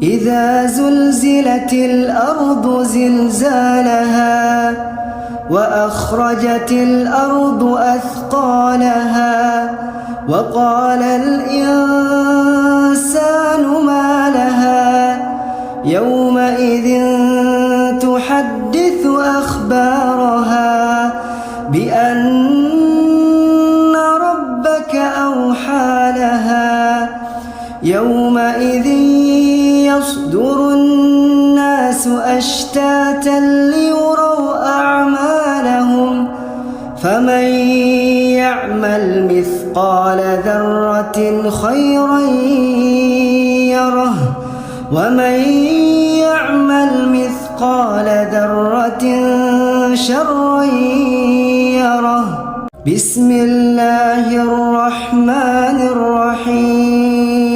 إذا زلزلت الأرض زلزالها وأخرجت الأرض أثقالها وقال الإنسان ما لها يومئذ تحدث أخبارها بأن ربك أوحى لها يومئذ يصدر الناس أشتاتا ليروا أعمالهم فمن يعمل مثقال ذرة خيرا يره ومن يعمل مثقال ذرة شرا يره بسم الله الرحمن الرحيم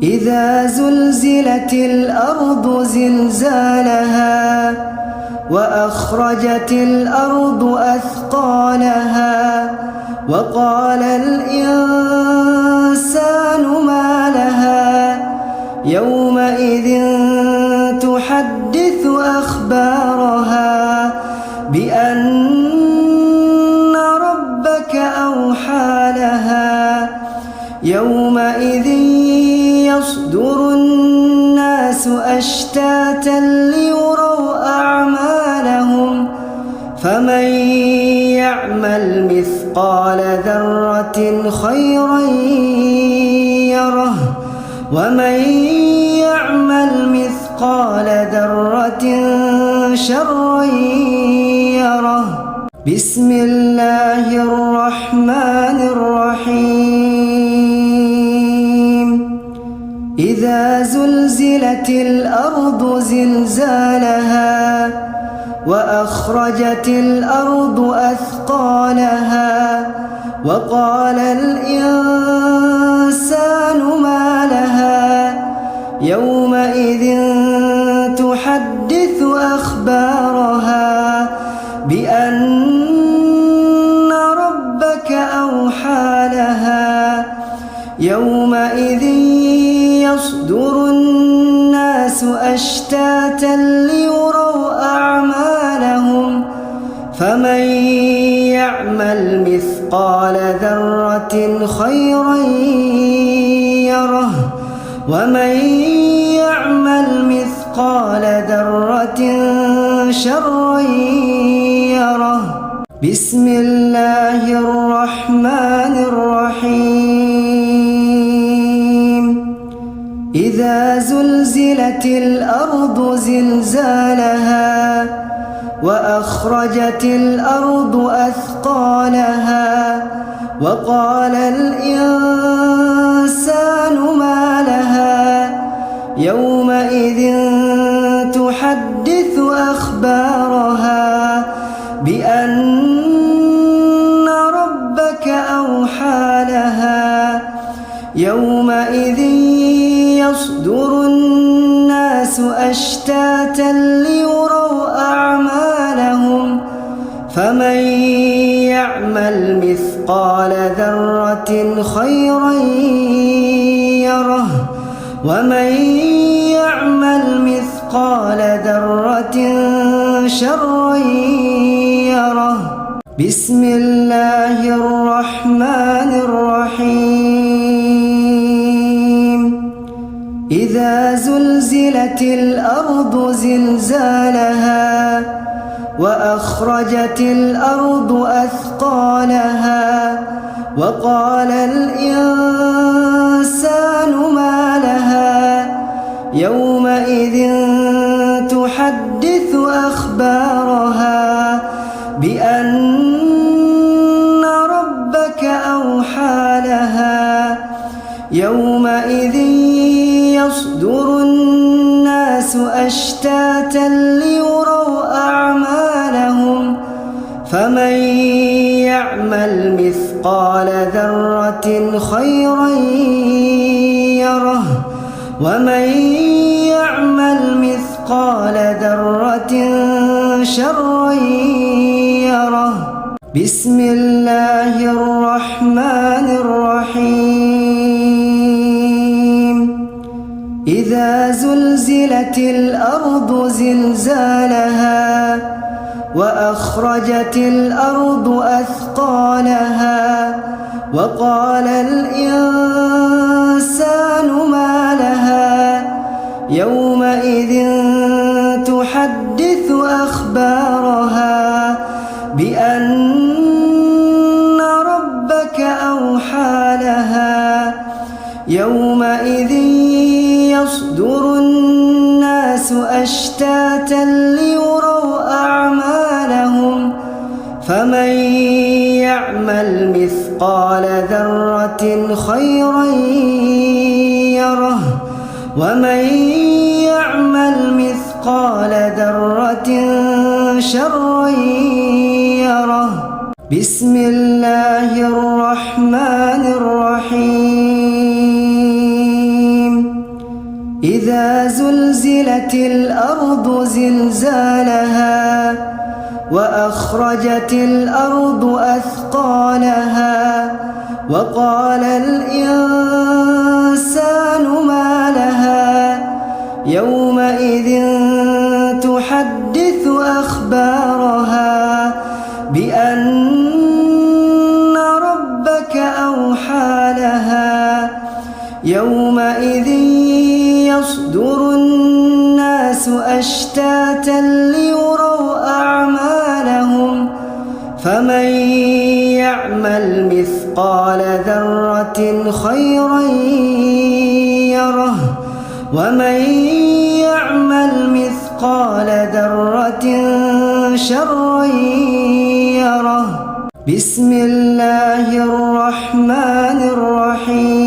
إذا زلزلت الأرض زلزالها وأخرجت الأرض أثقالها وقال الإنسان ما لها يومئذ تحدث أخبارها بأن ربك أوحى لها يومئذ يصدر الناس أشتاتا ليروا أعمالهم فمن يعمل مثقال ذرة خيرا ومن يعمل مثقال ذرة شرا يره. بسم الله الرحمن الرحيم. إذا زلزلت الأرض زلزالها وأخرجت الأرض أثقالها وقال الإنسان ما لها يومئذ تحدث أخبارها بأن ربك أوحى لها يومئذ يصدر الناس أشتاتا ليروا أعمالهم فمن يعمل مثقال ذرة خيرا يره ومن يعمل مثقال ذرة شرا يره. بسم الله الرحمن الرحيم. إذا زلزلت الأرض زلزالها وأخرجت الأرض أثقالها وقال الإنسان ما لها يومئذ تحدث أخبارها بأن ربك أوحى لها يومئذ يصدر الناس أشتاتا ليروا أعمالهم فمن يعمل مثقال ذرة خيرا يره ومن يعمل مثقال ذرة شرا يره. بسم الله الرحمن الرحيم. إذا زلزلت الأرض زلزالها وأخرجت الأرض أثقالها وقال الإنسان ما لها يومئذ تحدث أخبارها بأن ربك أوحى لها يومئذ يصدر الناس أشتاتا ليروا أعمالهم فمن يعمل مثقال ذرة خيرا يره ومن يعمل مثقال ذرة شرا يره. بسم الله الرحمن الرحيم. إذا زلزلت الأرض زلزالها وأخرجت الأرض أثقالها وقال الإنسان ما لها يومئذ تحدث أخبارها بأن ربك أوحى لها يومئذ يصدر الناس أشتاتا ليروا أعمالهم فمن يعمل مثقال ذرة خيرا يره ومن يعمل مثقال ذرة شرا يره. بسم الله الرحمن الرحيم. إذا زلزلت الأرض زلزالها وأخرجت الأرض أثقالها وقال الإنسان ما لها يومئذ تحدث أخبارها بأن ربك أوحى لها يومئذ يصدر الناس أشتاتا ليروا أعمالهم فمن يعمل مثقال ذرة خيرا يره ومن يعمل مثقال ذرة شرا يره. بسم الله الرحمن الرحيم.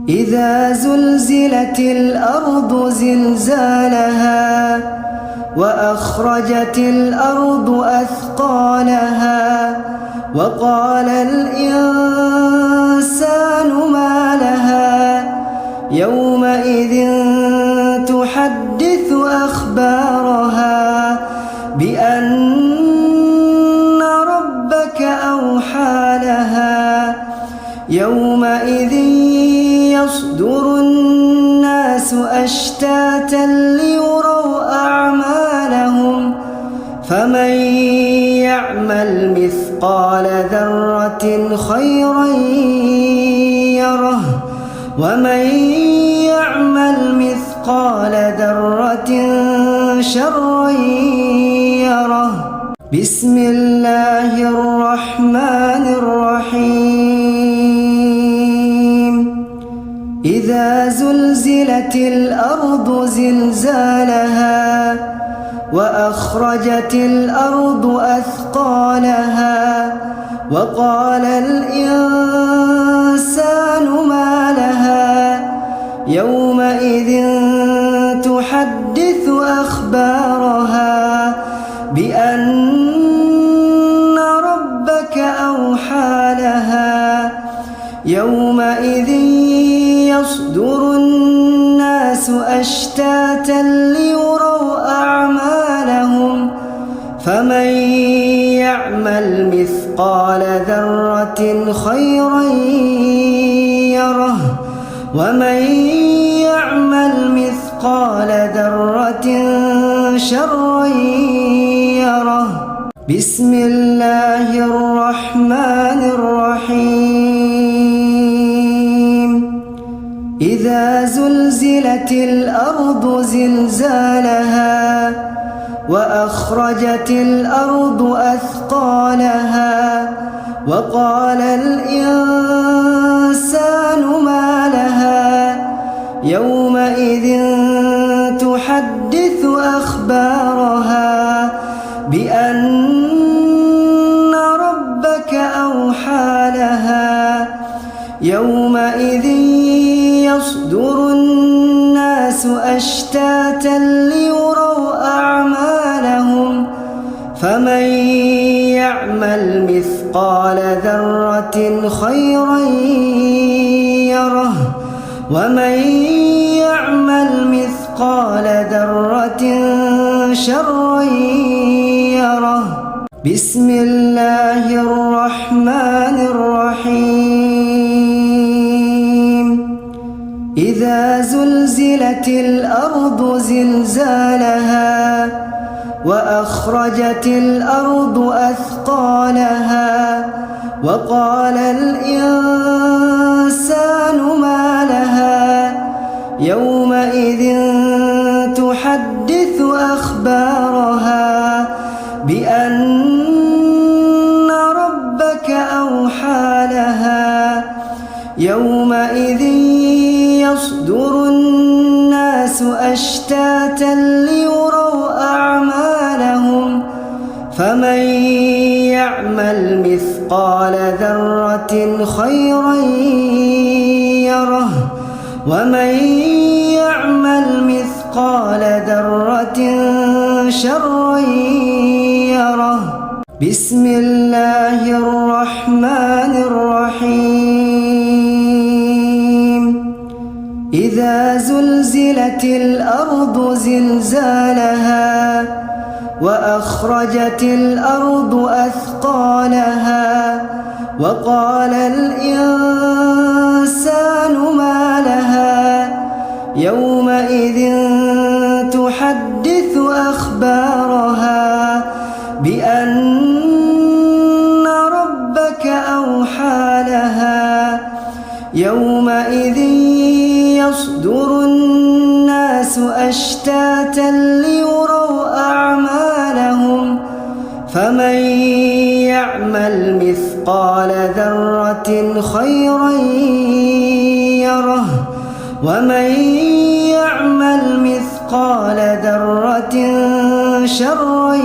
إذا زلزلت الأرض زلزالها وأخرجت الأرض أثقالها وقال الإنسان ما لها يومئذ تحدث أخبارها بأن ربك أوحى لها. يومئذ يصدر الناس أشتاتا ليروا أعمالهم فمن يعمل مثقال ذرة خيرا يره ومن يعمل مثقال ذرة شرا يره. بسم الله الرحمن الرحيم. إذا زلزلت الأرض زلزالها وأخرجت الأرض أثقالها وقال الإنسان ما لها يومئذ تحدث أخبارها بأن ربك أوحى لها. يومئذ يصدر الناس أشتاتا ليروا أعمالهم فمن يعمل مثقال ذرة خيرا يره ومن يعمل مثقال ذرة شرا يره. بسم الله الرحمن الرحيم. إذا زلزلت الأرض زلزالها وأخرجت الأرض أثقالها وقال الإنسان ما لها يومئذ تحدث أخبارها بأن ربك أوحى لها. يومئذ يصدر الناس أشتاتا ليروا أعمالهم فمن يعمل مثقال ذرة خيرا يره ومن يعمل مثقال ذرة شرا يره. بسم الله الرحمن الرحيم. إذا زلزلت الأرض زلزالها وأخرجت الأرض أثقالها وقال الإنسان ما لها يومئذ تحدث أخبارها بأن ربك أوحى لها. يومئذ يصدر الناس أشتاتا ليروا أعمالهم فمن يعمل مثقال ذرة خيرا يره ومن يعمل مثقال ذرة شرا يره. بسم الله الرحمن الرحيم. إذا زلزلت الأرض زلزالها وأخرجت الأرض أثقالها وقال الإنسان ما لها يومئذ تحدث أخبارها بأن ربك أوحى لها. يومئذ يصدر الناس أشتاتا ليروا أعمالهم فمن يعمل مثقال ذرة خيرا يره ومن يعمل مثقال ذرة شرا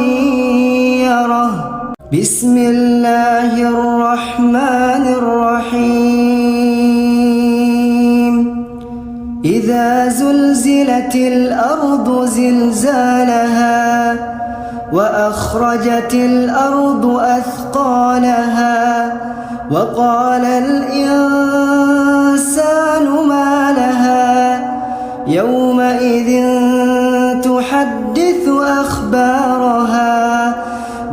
يره. بسم الله الرحمن الرحيم. إذا زلزلت الأرض زلزالها وأخرجت الأرض أثقالها وقال الإنسان ما لها يومئذ تحدث أخبارها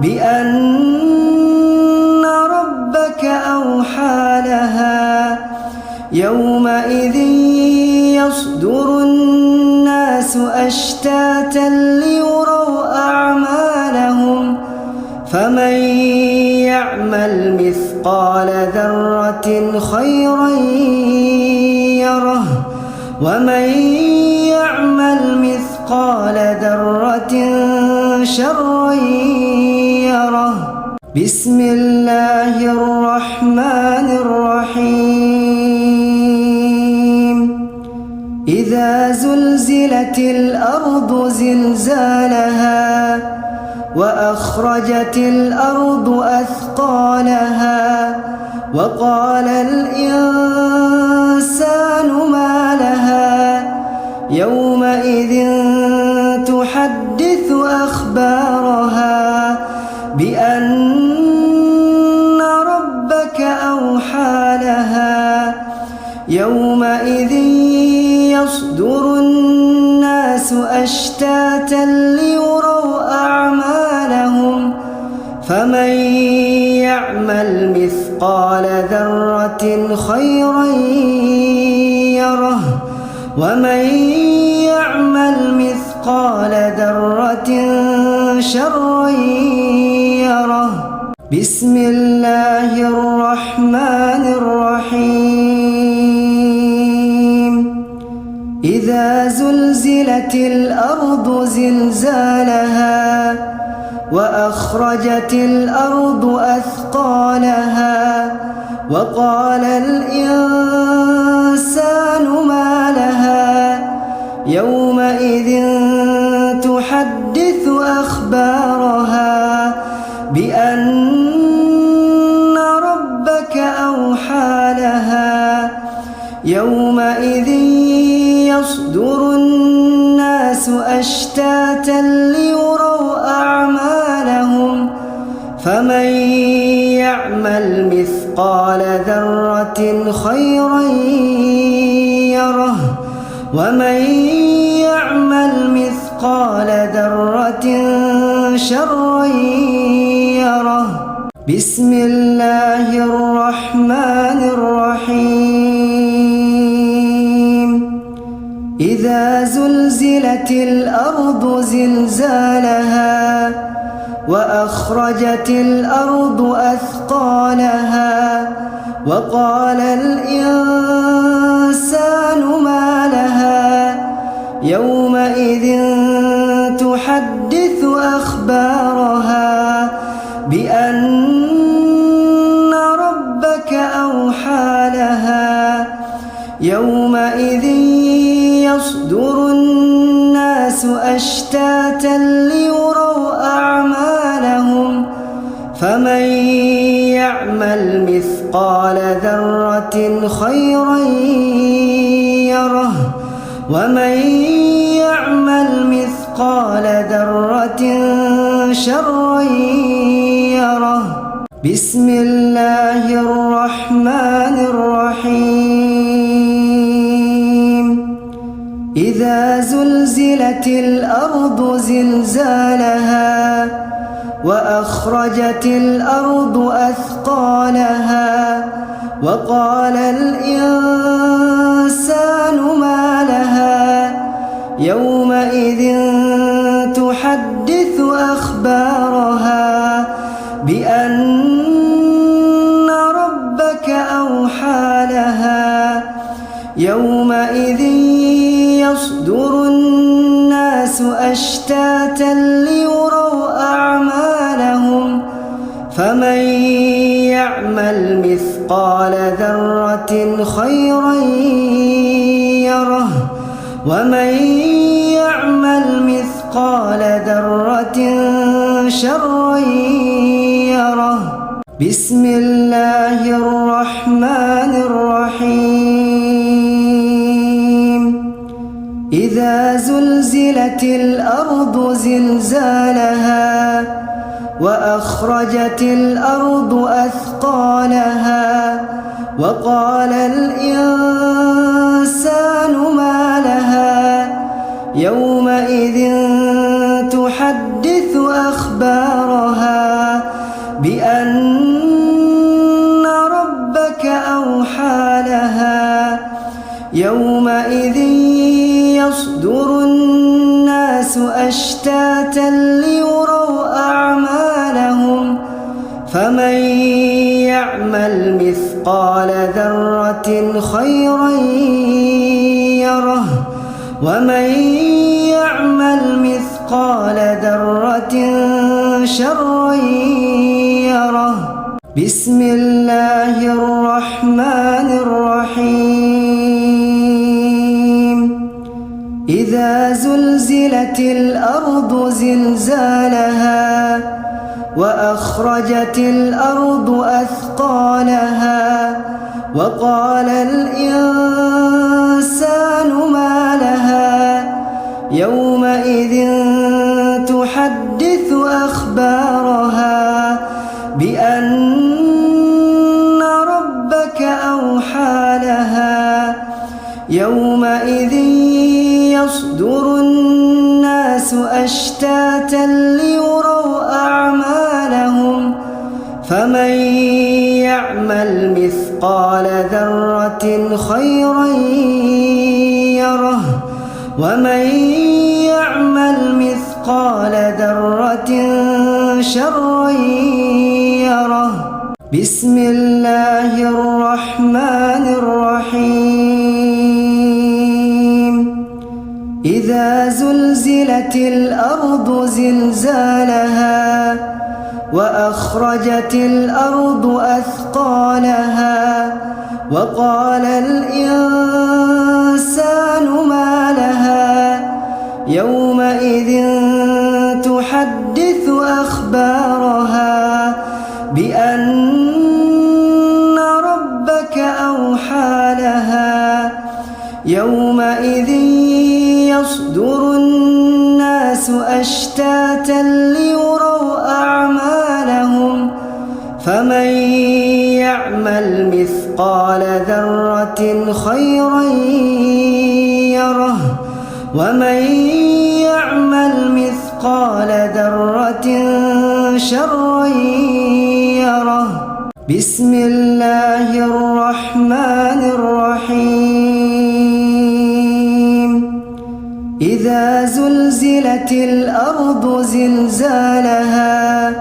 بأن ربك أوحى لها يومئذ يصدر الناس أشتاتا ليروا أعمالهم فمن يعمل مثقال ذرة خيرا يره ومن يعمل مثقال ذرة شرا يره. بسم الله الرحمن الرحيم. إذا زلزلت الأرض زلزالها وأخرجت الأرض أثقالها وقال الإنسان ما لها يومئذ تحدث أخبارها بأن ربك أوحى لها يومئذ يصدر الناس أشتاتا ليروا أعمالهم فمن يعمل مثقال ذرة خيرا يره ومن يعمل مثقال ذرة شرا يره. بسم الله الرحمن الرحيم. إذا زلزلت الأرض زلزالها وأخرجت الأرض أثقالها وقال الإنسان ما لها يومئذ تحدث أخبارها بأن ربك أوحى لها يومئذ يصدر الناس أشتاتا ليروا أعمالهم فمن يعمل مثقال ذرة خيرا يره ومن يعمل مثقال ذرة شرا يره. بسم الله الرحمن الرحيم. إذا زلزلت الأرض زلزالها وأخرجت الأرض أثقالها وقال الإنسان ما لها يومئذ تحدث أخبارها بأن ربك أوحى لها يومئذ يصدر الناس أشتاتا ليروا أعمالهم فمن يعمل مثقال ذرة خيرا يره ومن يعمل مثقال ذرة شرا يره. بسم الله الرحمن الرحيم. إذا زلزلت الأرض زلزالها وأخرجت الأرض أثقالها وقال الإنسان ما لها يومئذ تحدث أخبارها بأن ربك أوحى لها يومئذ يصدر الناس أشتاتا ليروا أعمالهم فمن يعمل مثقال ذرة خيرا يره ومن يعمل مثقال ذرة شرا يره. بسم الله الرحمن الرحيم. إذا زلزلت الأرض زلزالها وأخرجت الأرض أثقالها وقال الإنسان ما لها يومئذ تحدث أخبارها بأن ربك أوحى لها. يومئذ يصدر الناس أشتاتا ليروا أعمالهم فمن يعمل مثقال ذرة خيرا يره ومن يعمل مثقال ذرة شرا يره. بسم الله الرحمن الرحيم. إذا زلزلت الأرض زلزالها وأخرجت الأرض أثقالها وقال الإنسان ما لها يومئذ تحدث أخبارها بأن ربك أوحى لها. يومئذ يصدر الناس أشتاتا ليروا أعمالهم فمن يعمل مثقال ذرة خيرا يره ومن يعمل مثقال ذرة شرا يره. بسم الله الرحمن الرحيم. إذا زلزلت الأرض زلزالها وأخرجت الأرض أثقالها وقال الإنسان ما لها يومئذ تحدث أخبارها بأن ربك أوحى لها. يومئذ يصدر الناس أشتاتا ليروا أعمالهم فمن يعمل مثقال ذرة خيرا يره ومن يعمل مثقال ذرة شرا يره. بسم الله الرحمن الرحيم. إذا زلزلت الأرض زلزالها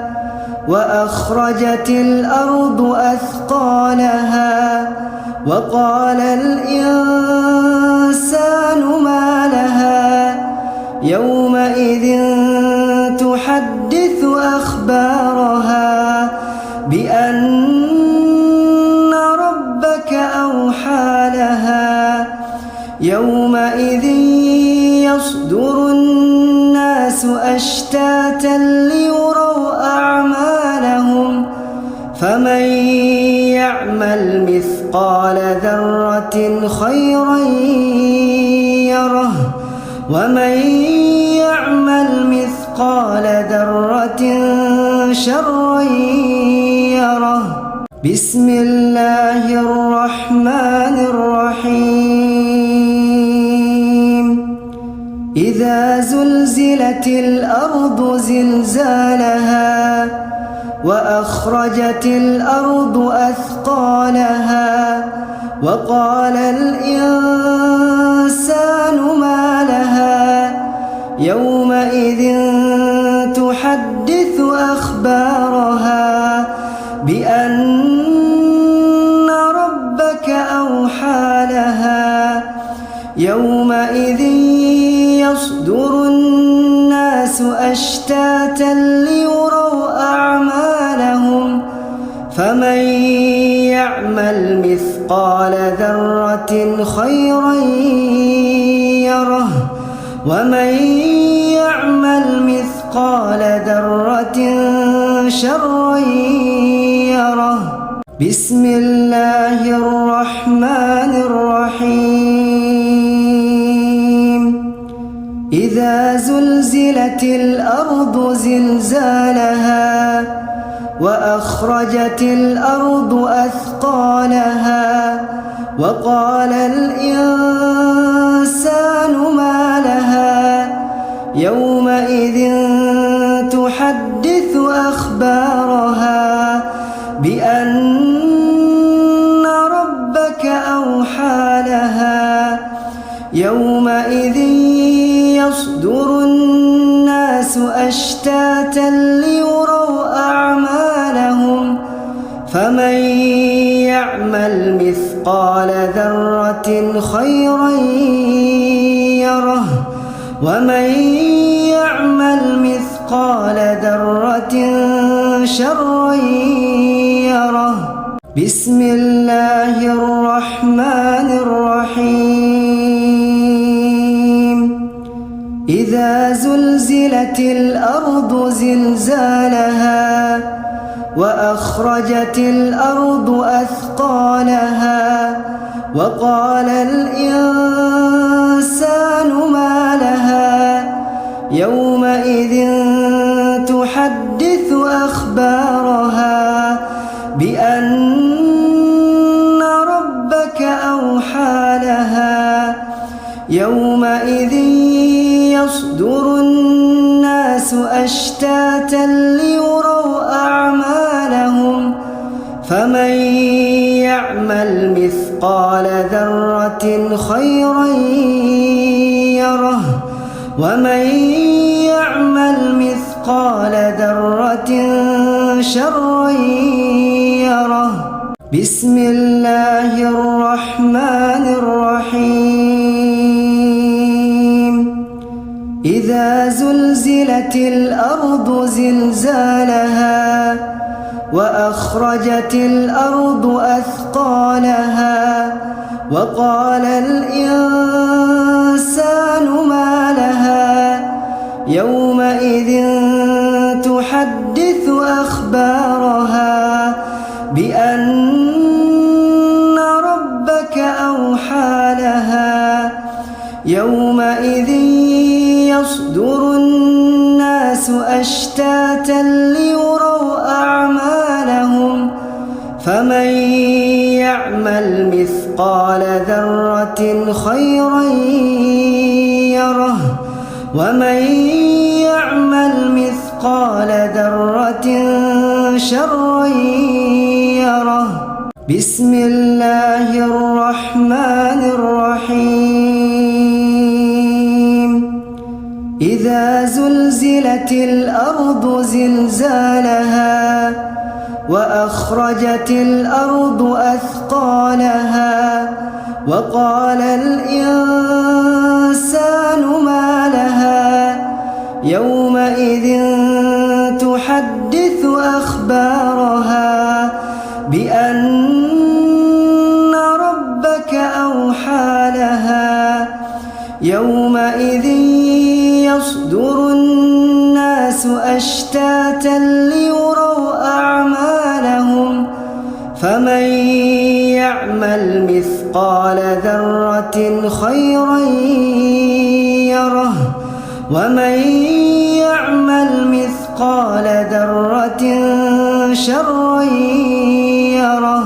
وأخرجت الأرض أثقالها وقال الإنسان ما لها يومئذ تحدث أخبارها بأن ربك أوحى لها. يومئذ يصدر الناس أشتاتا ليروا أعمالهم فمن يعمل مثقال ذرة خيرا يره ومن يعمل مثقال ذرة شرا يره. بسم الله الرحمن الرحيم. إذا زلزلت الأرض زلزالها وأخرجت الأرض أثقالها وقال الإنسان ما لها يومئذ تحدث أخبارها بأن ربك أوحى لها. يومئذ يصدر الناس أشتاتا ليروا أعمالهم فمن يعمل مثقال ذرة خيرا يره ومن يعمل مثقال ذرة شرا يره. بسم الله الرحمن الرحيم. إذا زلزلت الأرض زلزالها وأخرجت الأرض أثقالها وقال الإنسان ما لها يومئذ تحدث أخبارها بأن ربك أوحى لها يومئذ يصدر الناس أشتاتا ليروا أعمالهم فمن يعمل مثقال ذرة خيرا يره ومن يعمل مثقال ذرة شرا يره. بسم الله الرحمن الرحيم. إذا زلزلت الأرض زلزالها وأخرجت الأرض أثقالها وقال الإنسان ما لها يومئذ تحدث أخبارها بأن ربك أوحى لها يومئذ يصدر الناس أشتاتا ليروا أعمالهم فمن يعمل مثقال ذرة خيرا يره ومن يعمل مثقال ذرة شرا يره. بسم الله الرحمن الرحيم. إذا زلزلت الأرض زلزالها وأخرجت الأرض أثقالها وقال الإنسان ما لها يومئذ تحدث أخبارها بأن ربك أوحى لها يومئذ يصدر الناس أشتاتا ليروا أعمالهم فمن يعمل مثقال ذرة خيرا يره ومن يعمل مثقال ذرة شرا يره. بسم الله الرحمن الرحيم. إذا زلزلت الأرض زلزالها وأخرجت الأرض أثقالها وقال الإنسان ما لها يومئذ تحدث أخبارها بأن ربك أوحى لها يومئذ يصدر الناس أشتاتا ليروا أعمالهم فمن يعمل مثقال ذرة خيرا يره ومن يعمل مثقال ذرة شرا يره.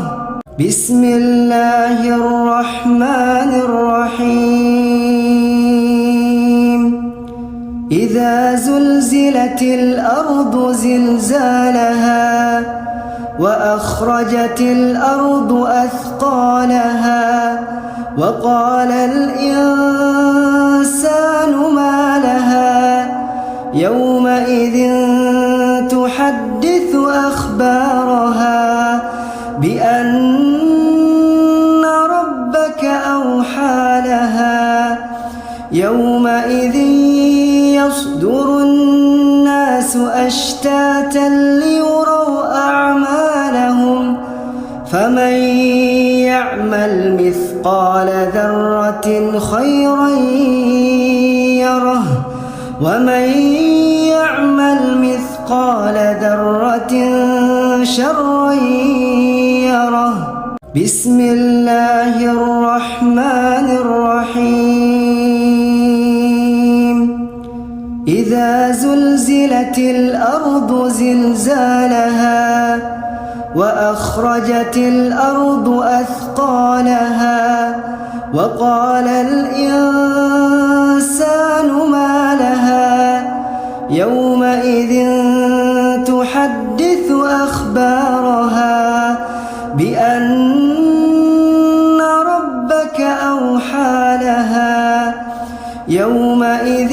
بسم الله الرحمن الرحيم. إذا زلزلت الأرض زلزالها وأخرجت الأرض أثقالها وقال الإنسان ما لها يومئذ تحدث أخبارها بأن ربك أوحى لها يومئذ يصدر الناس أشتاتا ليروا أعمالهم فمن يعمل مثقال ذرة خيرا يره ومن يعمل مثقال ذرة شرا يره بسم الله الرحمن الرحيم إذا زلزلت الأرض زلزالها وأخرجت الأرض أثقالها وقال الإنسان ما لها يومئذ تحدث أخبارها بأن ربك أوحى لها يومئذ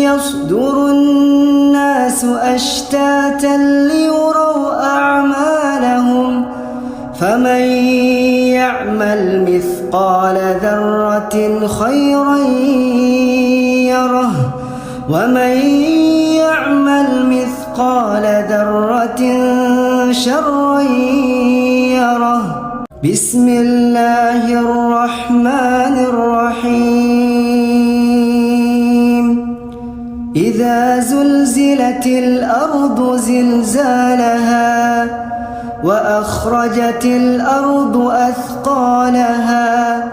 يصدر الناس أشتاتا ليروا أعمالهم فمن يعمل مثقال ذرة خيرا يره ومن يعمل مثقال ذرة شرا يره بسم الله الرحمن الرحيم إذا زلزلت الأرض زلزالها وأخرجت الأرض أثقالها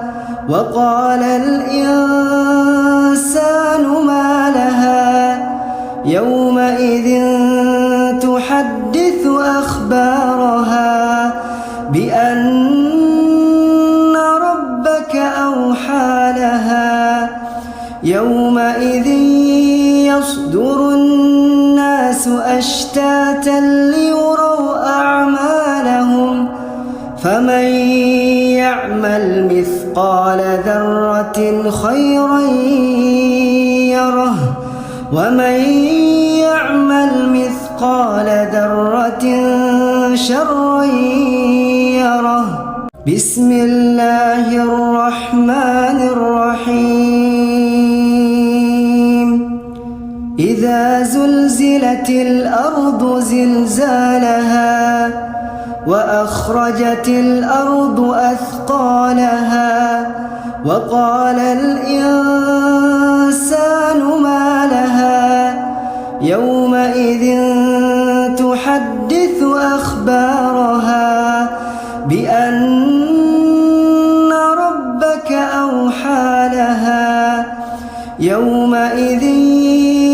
وقال الإنسان ما لها يومئذ تحدث أخبارها بأن ربك أوحى لها يومئذ يصدر الناس أشتاتا ليروا أعمالهم فمن يعمل مثقال ذرة خيرا يره ومن يعمل مثقال ذرة شرا يره بسم الله الرحمن الرحيم إذا زلزلت الأرض زلزالها وأخرجت الأرض أثقالها وقال الإنسان ما لها يومئذ تحدث أخبارها بأن ربك أوحى لها يومئذ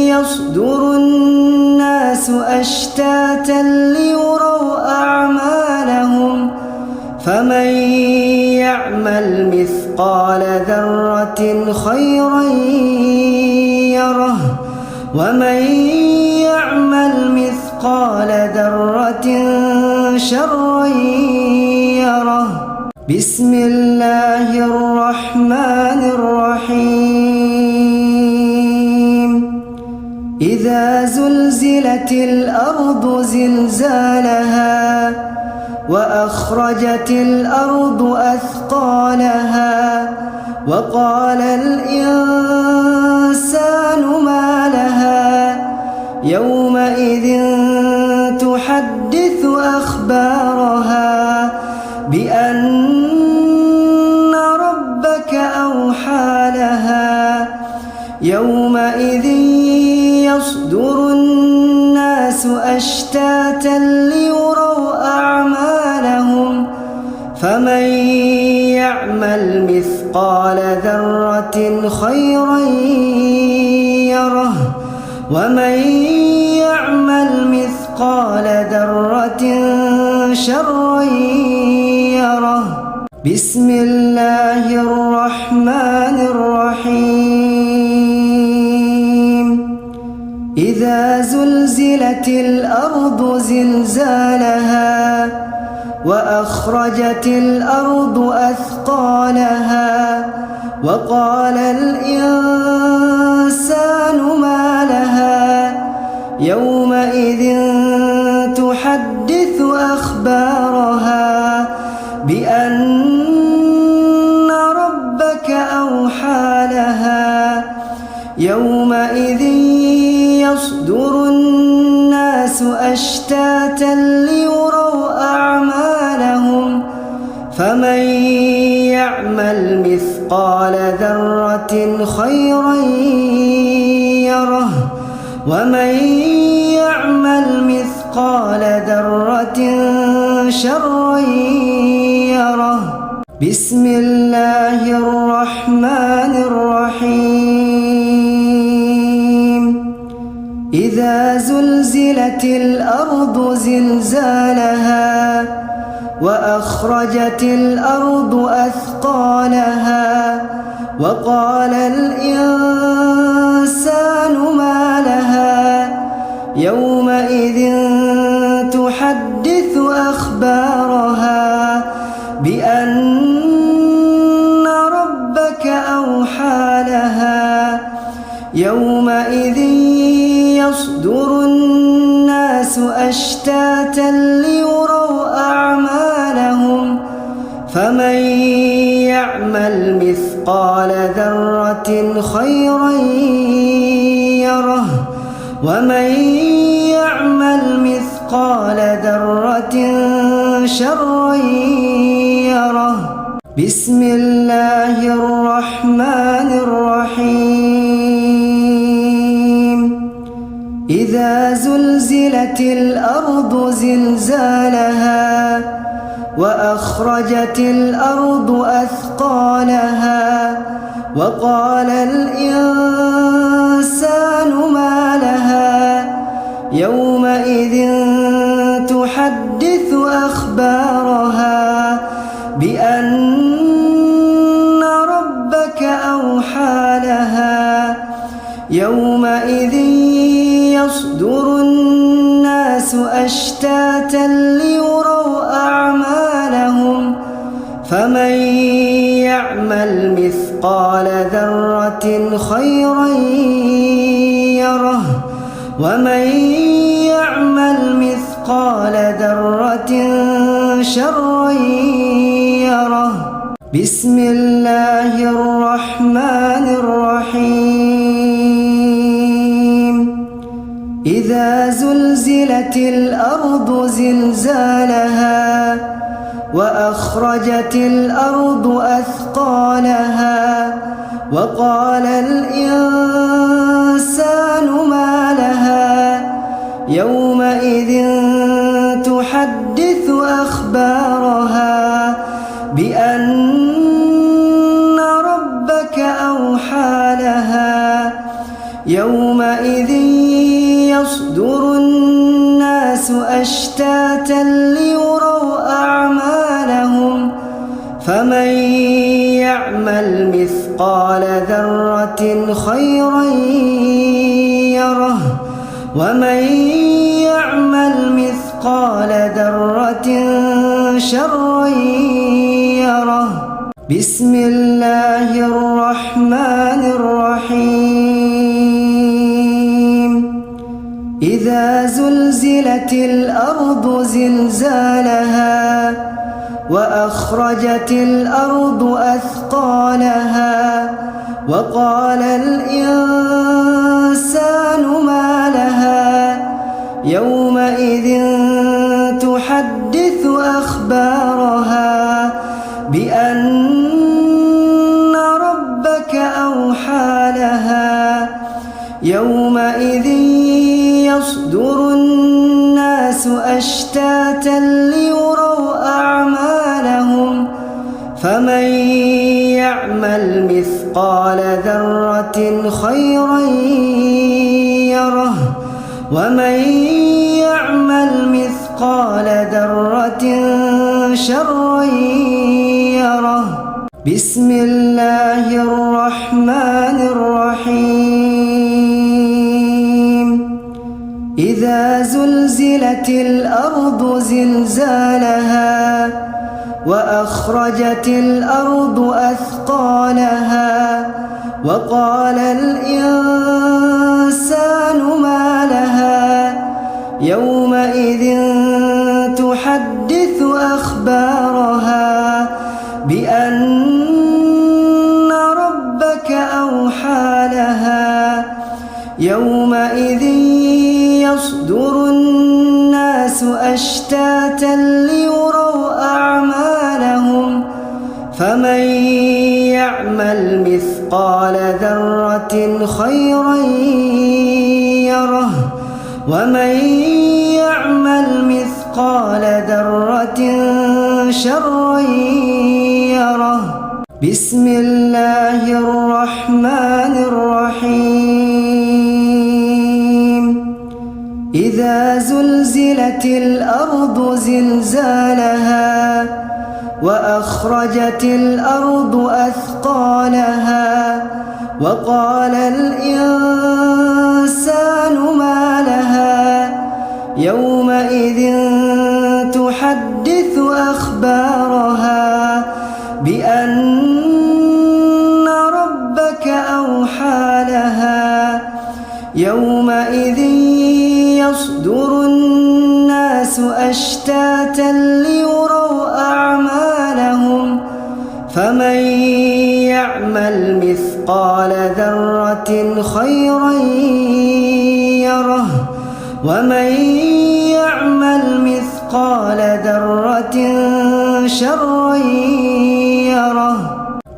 يصدر الناس أشتاتا ليروا أعمالهم فمن يعمل مثقال ذرة خيرا يره ومن يعمل مثقال ذرة شرا يره بسم الله الرحمن الرحيم إذا زلزلت الأرض زلزالها وأخرجت الأرض أثقالها وقال الإنسان ما لها يومئذ تحدث أخبارها بأن ربك أوحى لها يومئذ يصدر الناس أشتاتا ليروا أعمالهم فمن يعمل مثقال ذرة خيرا يره ومن يعمل مثقال ذرة شرا يره بسم الله الرحمن الرحيم إذا زلزلت الأرض زلزالها وأخرجت الأرض أثقالها وقال الإنسان ما لها يومئذ تحدث أخبارها بأن ربك أوحى لها يومئذ يصدر الناس أشتاتا ليروا أعمالهم فمن يعمل مثقال ذرة خيرا ومن يعمل مثقال ذرة شرا يره. بسم الله الرحمن الرحيم. إذا زلزلت الأرض زلزالها وأخرجت الأرض أثقالها وقال الإنسان ما لها يومئذ تحدث أخبارها بأن ربك أوحى لها يومئذ يصدر الناس أشتاتا ليروا أعمالهم فمن يعمل مثقال ذرة خيرا يره ومن يعمل مثقال ذرة شرا يره. بسم الله الرحمن الرحيم. إذا زلزلت الأرض زلزالها وأخرجت الأرض أثقالها وقال الإنسان ما لها يومئذ تحدث أخبارها بأن ربك أوحى لها يومئذ يصدر الناس أشتاتا ليروا أعمالهم فمن يعمل مثقال ذرة خيرا يره ومن يعمل مثقال ذرة شرا يره. بسم الله الرحمن الرحيم. إذا زلزلت الأرض زلزالها وأخرجت الأرض أثقالها وقال الإنسان ما لها يومئذ تحدث أخبارها بأن ربك أوحى لها يومئذ يصدر الناس أشتاتا ليروا أعمالهم فمن يعمل مثقال ذرة خيرا يره ومن يعمل مثقال ذرة شرا يره. بسم الله الرحمن الرحيم. إذا زلزلت الأرض زلزالها وأخرجت الأرض أثقالها وقال الإنسان ما لها يومئذ تحدث أخبارها بأن ربك أوحى لها يومئذ يصدر الناس أشتاتا ليروا أعمالهم فمن يعمل مثقال ذرة خيرا يره ومن يعمل مثقال ذرة شرا يره. بسم الله الرحمن الرحيم. إذا زلزلت الأرض زلزالها وأخرجت الأرض أثقالها وقال الإنسان ما لها يومئذ تحدث أخبارها بأن ربك أوحى لها يومئذ يصدر الناس أشتاتا ليروا أعمالهم فمن يعمل مثقال ذرة خيرا يره ومن يعمل مثقال ذرة شرا يره بسم الله الرحمن الرحيم إذا زلزلت الأرض زلزالها وأخرجت الأرض أثقالها وقال الإنسان ما لها يومئذ تحدث أخبارها بأن ربك أوحى لها يومئذ يصدر الناس أشتاتا ليروا أعمالهم فمن يعمل مثقال ذرة خيرا يره ومن يعمل مثقال ذرة شرا يره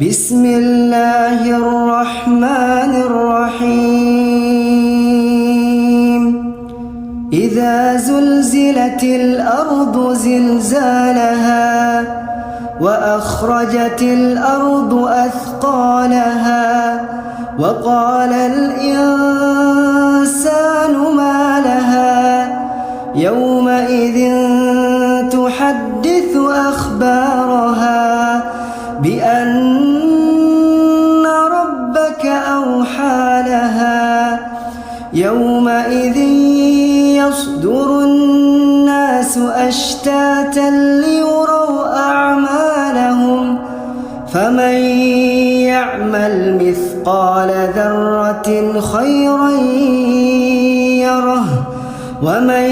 بسم الله الرحمن الرحيم إذا زلزلت الأرض زلزالها وأخرجت الأرض أثقالها وقال الإنسان ما لها يومئذ تحدث أخبارها بأن ربك أوحى لها يومئذ يصدر الناس أشتاتا ليروا أعمالهم فمن يعمل مثقال ذرة خيرا يره ومن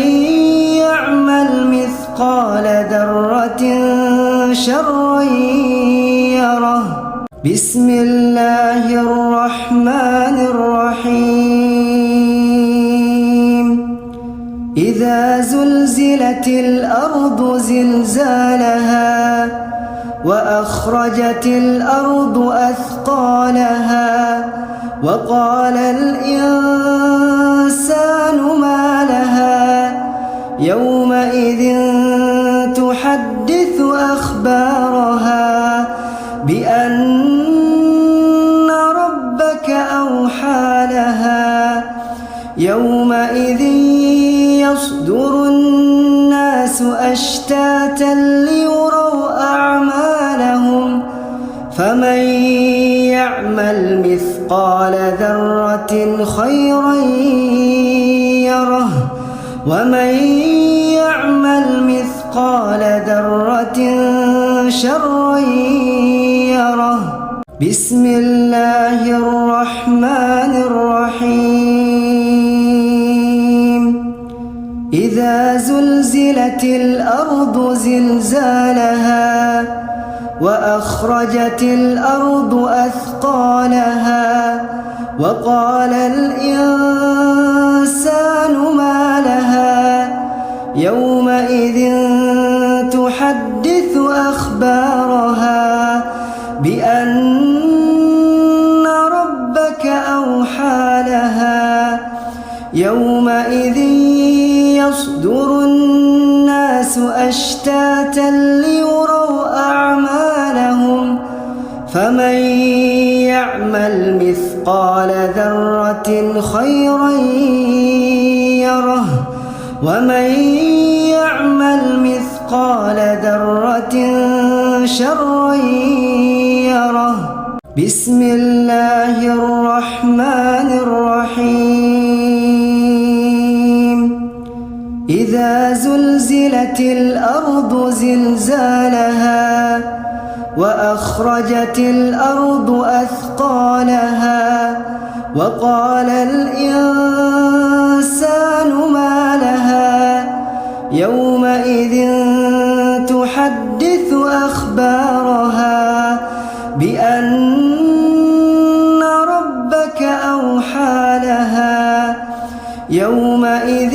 يعمل مثقال ذرة شرا يره بسم الله الرحمن الرحيم إذا زلزلت الأرض زلزالها وأخرجت الأرض أثقالها وقال الإنسان ما لها يومئذ تحدث أخبارها بأن ربك أوحى لها يومئذ يصدر الناس أشتاتا ليروا أعمالهم فمن يعمل مثقال ذرة خيرا يره ومن يعمل مثقال ذرة شرا يره بسم الله الرحمن الرحيم إذا زلزلت الأرض زلزالها وأخرجت الأرض أثقالها وقال الإنسان ما لها يومئذ تحدث أخبارها بأن ربك أوحى لها يومئذ يصدر الناس أشتاتا ليروا أعمالهم فمن يعمل مثقال ذرة خيرا يره ومن يعمل مثقال ذرة شرا يره بسم الله الرحمن الرحيم إذا زلزلت الأرض زلزالها وأخرجت الأرض أثقالها وقال الإنسان ما لها يومئذ تحدث أخبارها بأن ربك أوحى لها يومئذ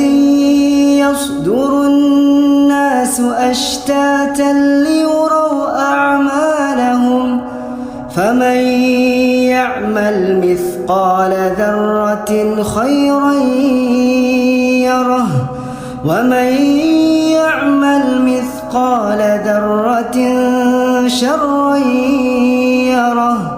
يصدر الناس أشتاتا ليروا أعمالهم فمن يعمل مثقال ذرة خيرا يره ومن يعمل مثقال ذرة شرا يره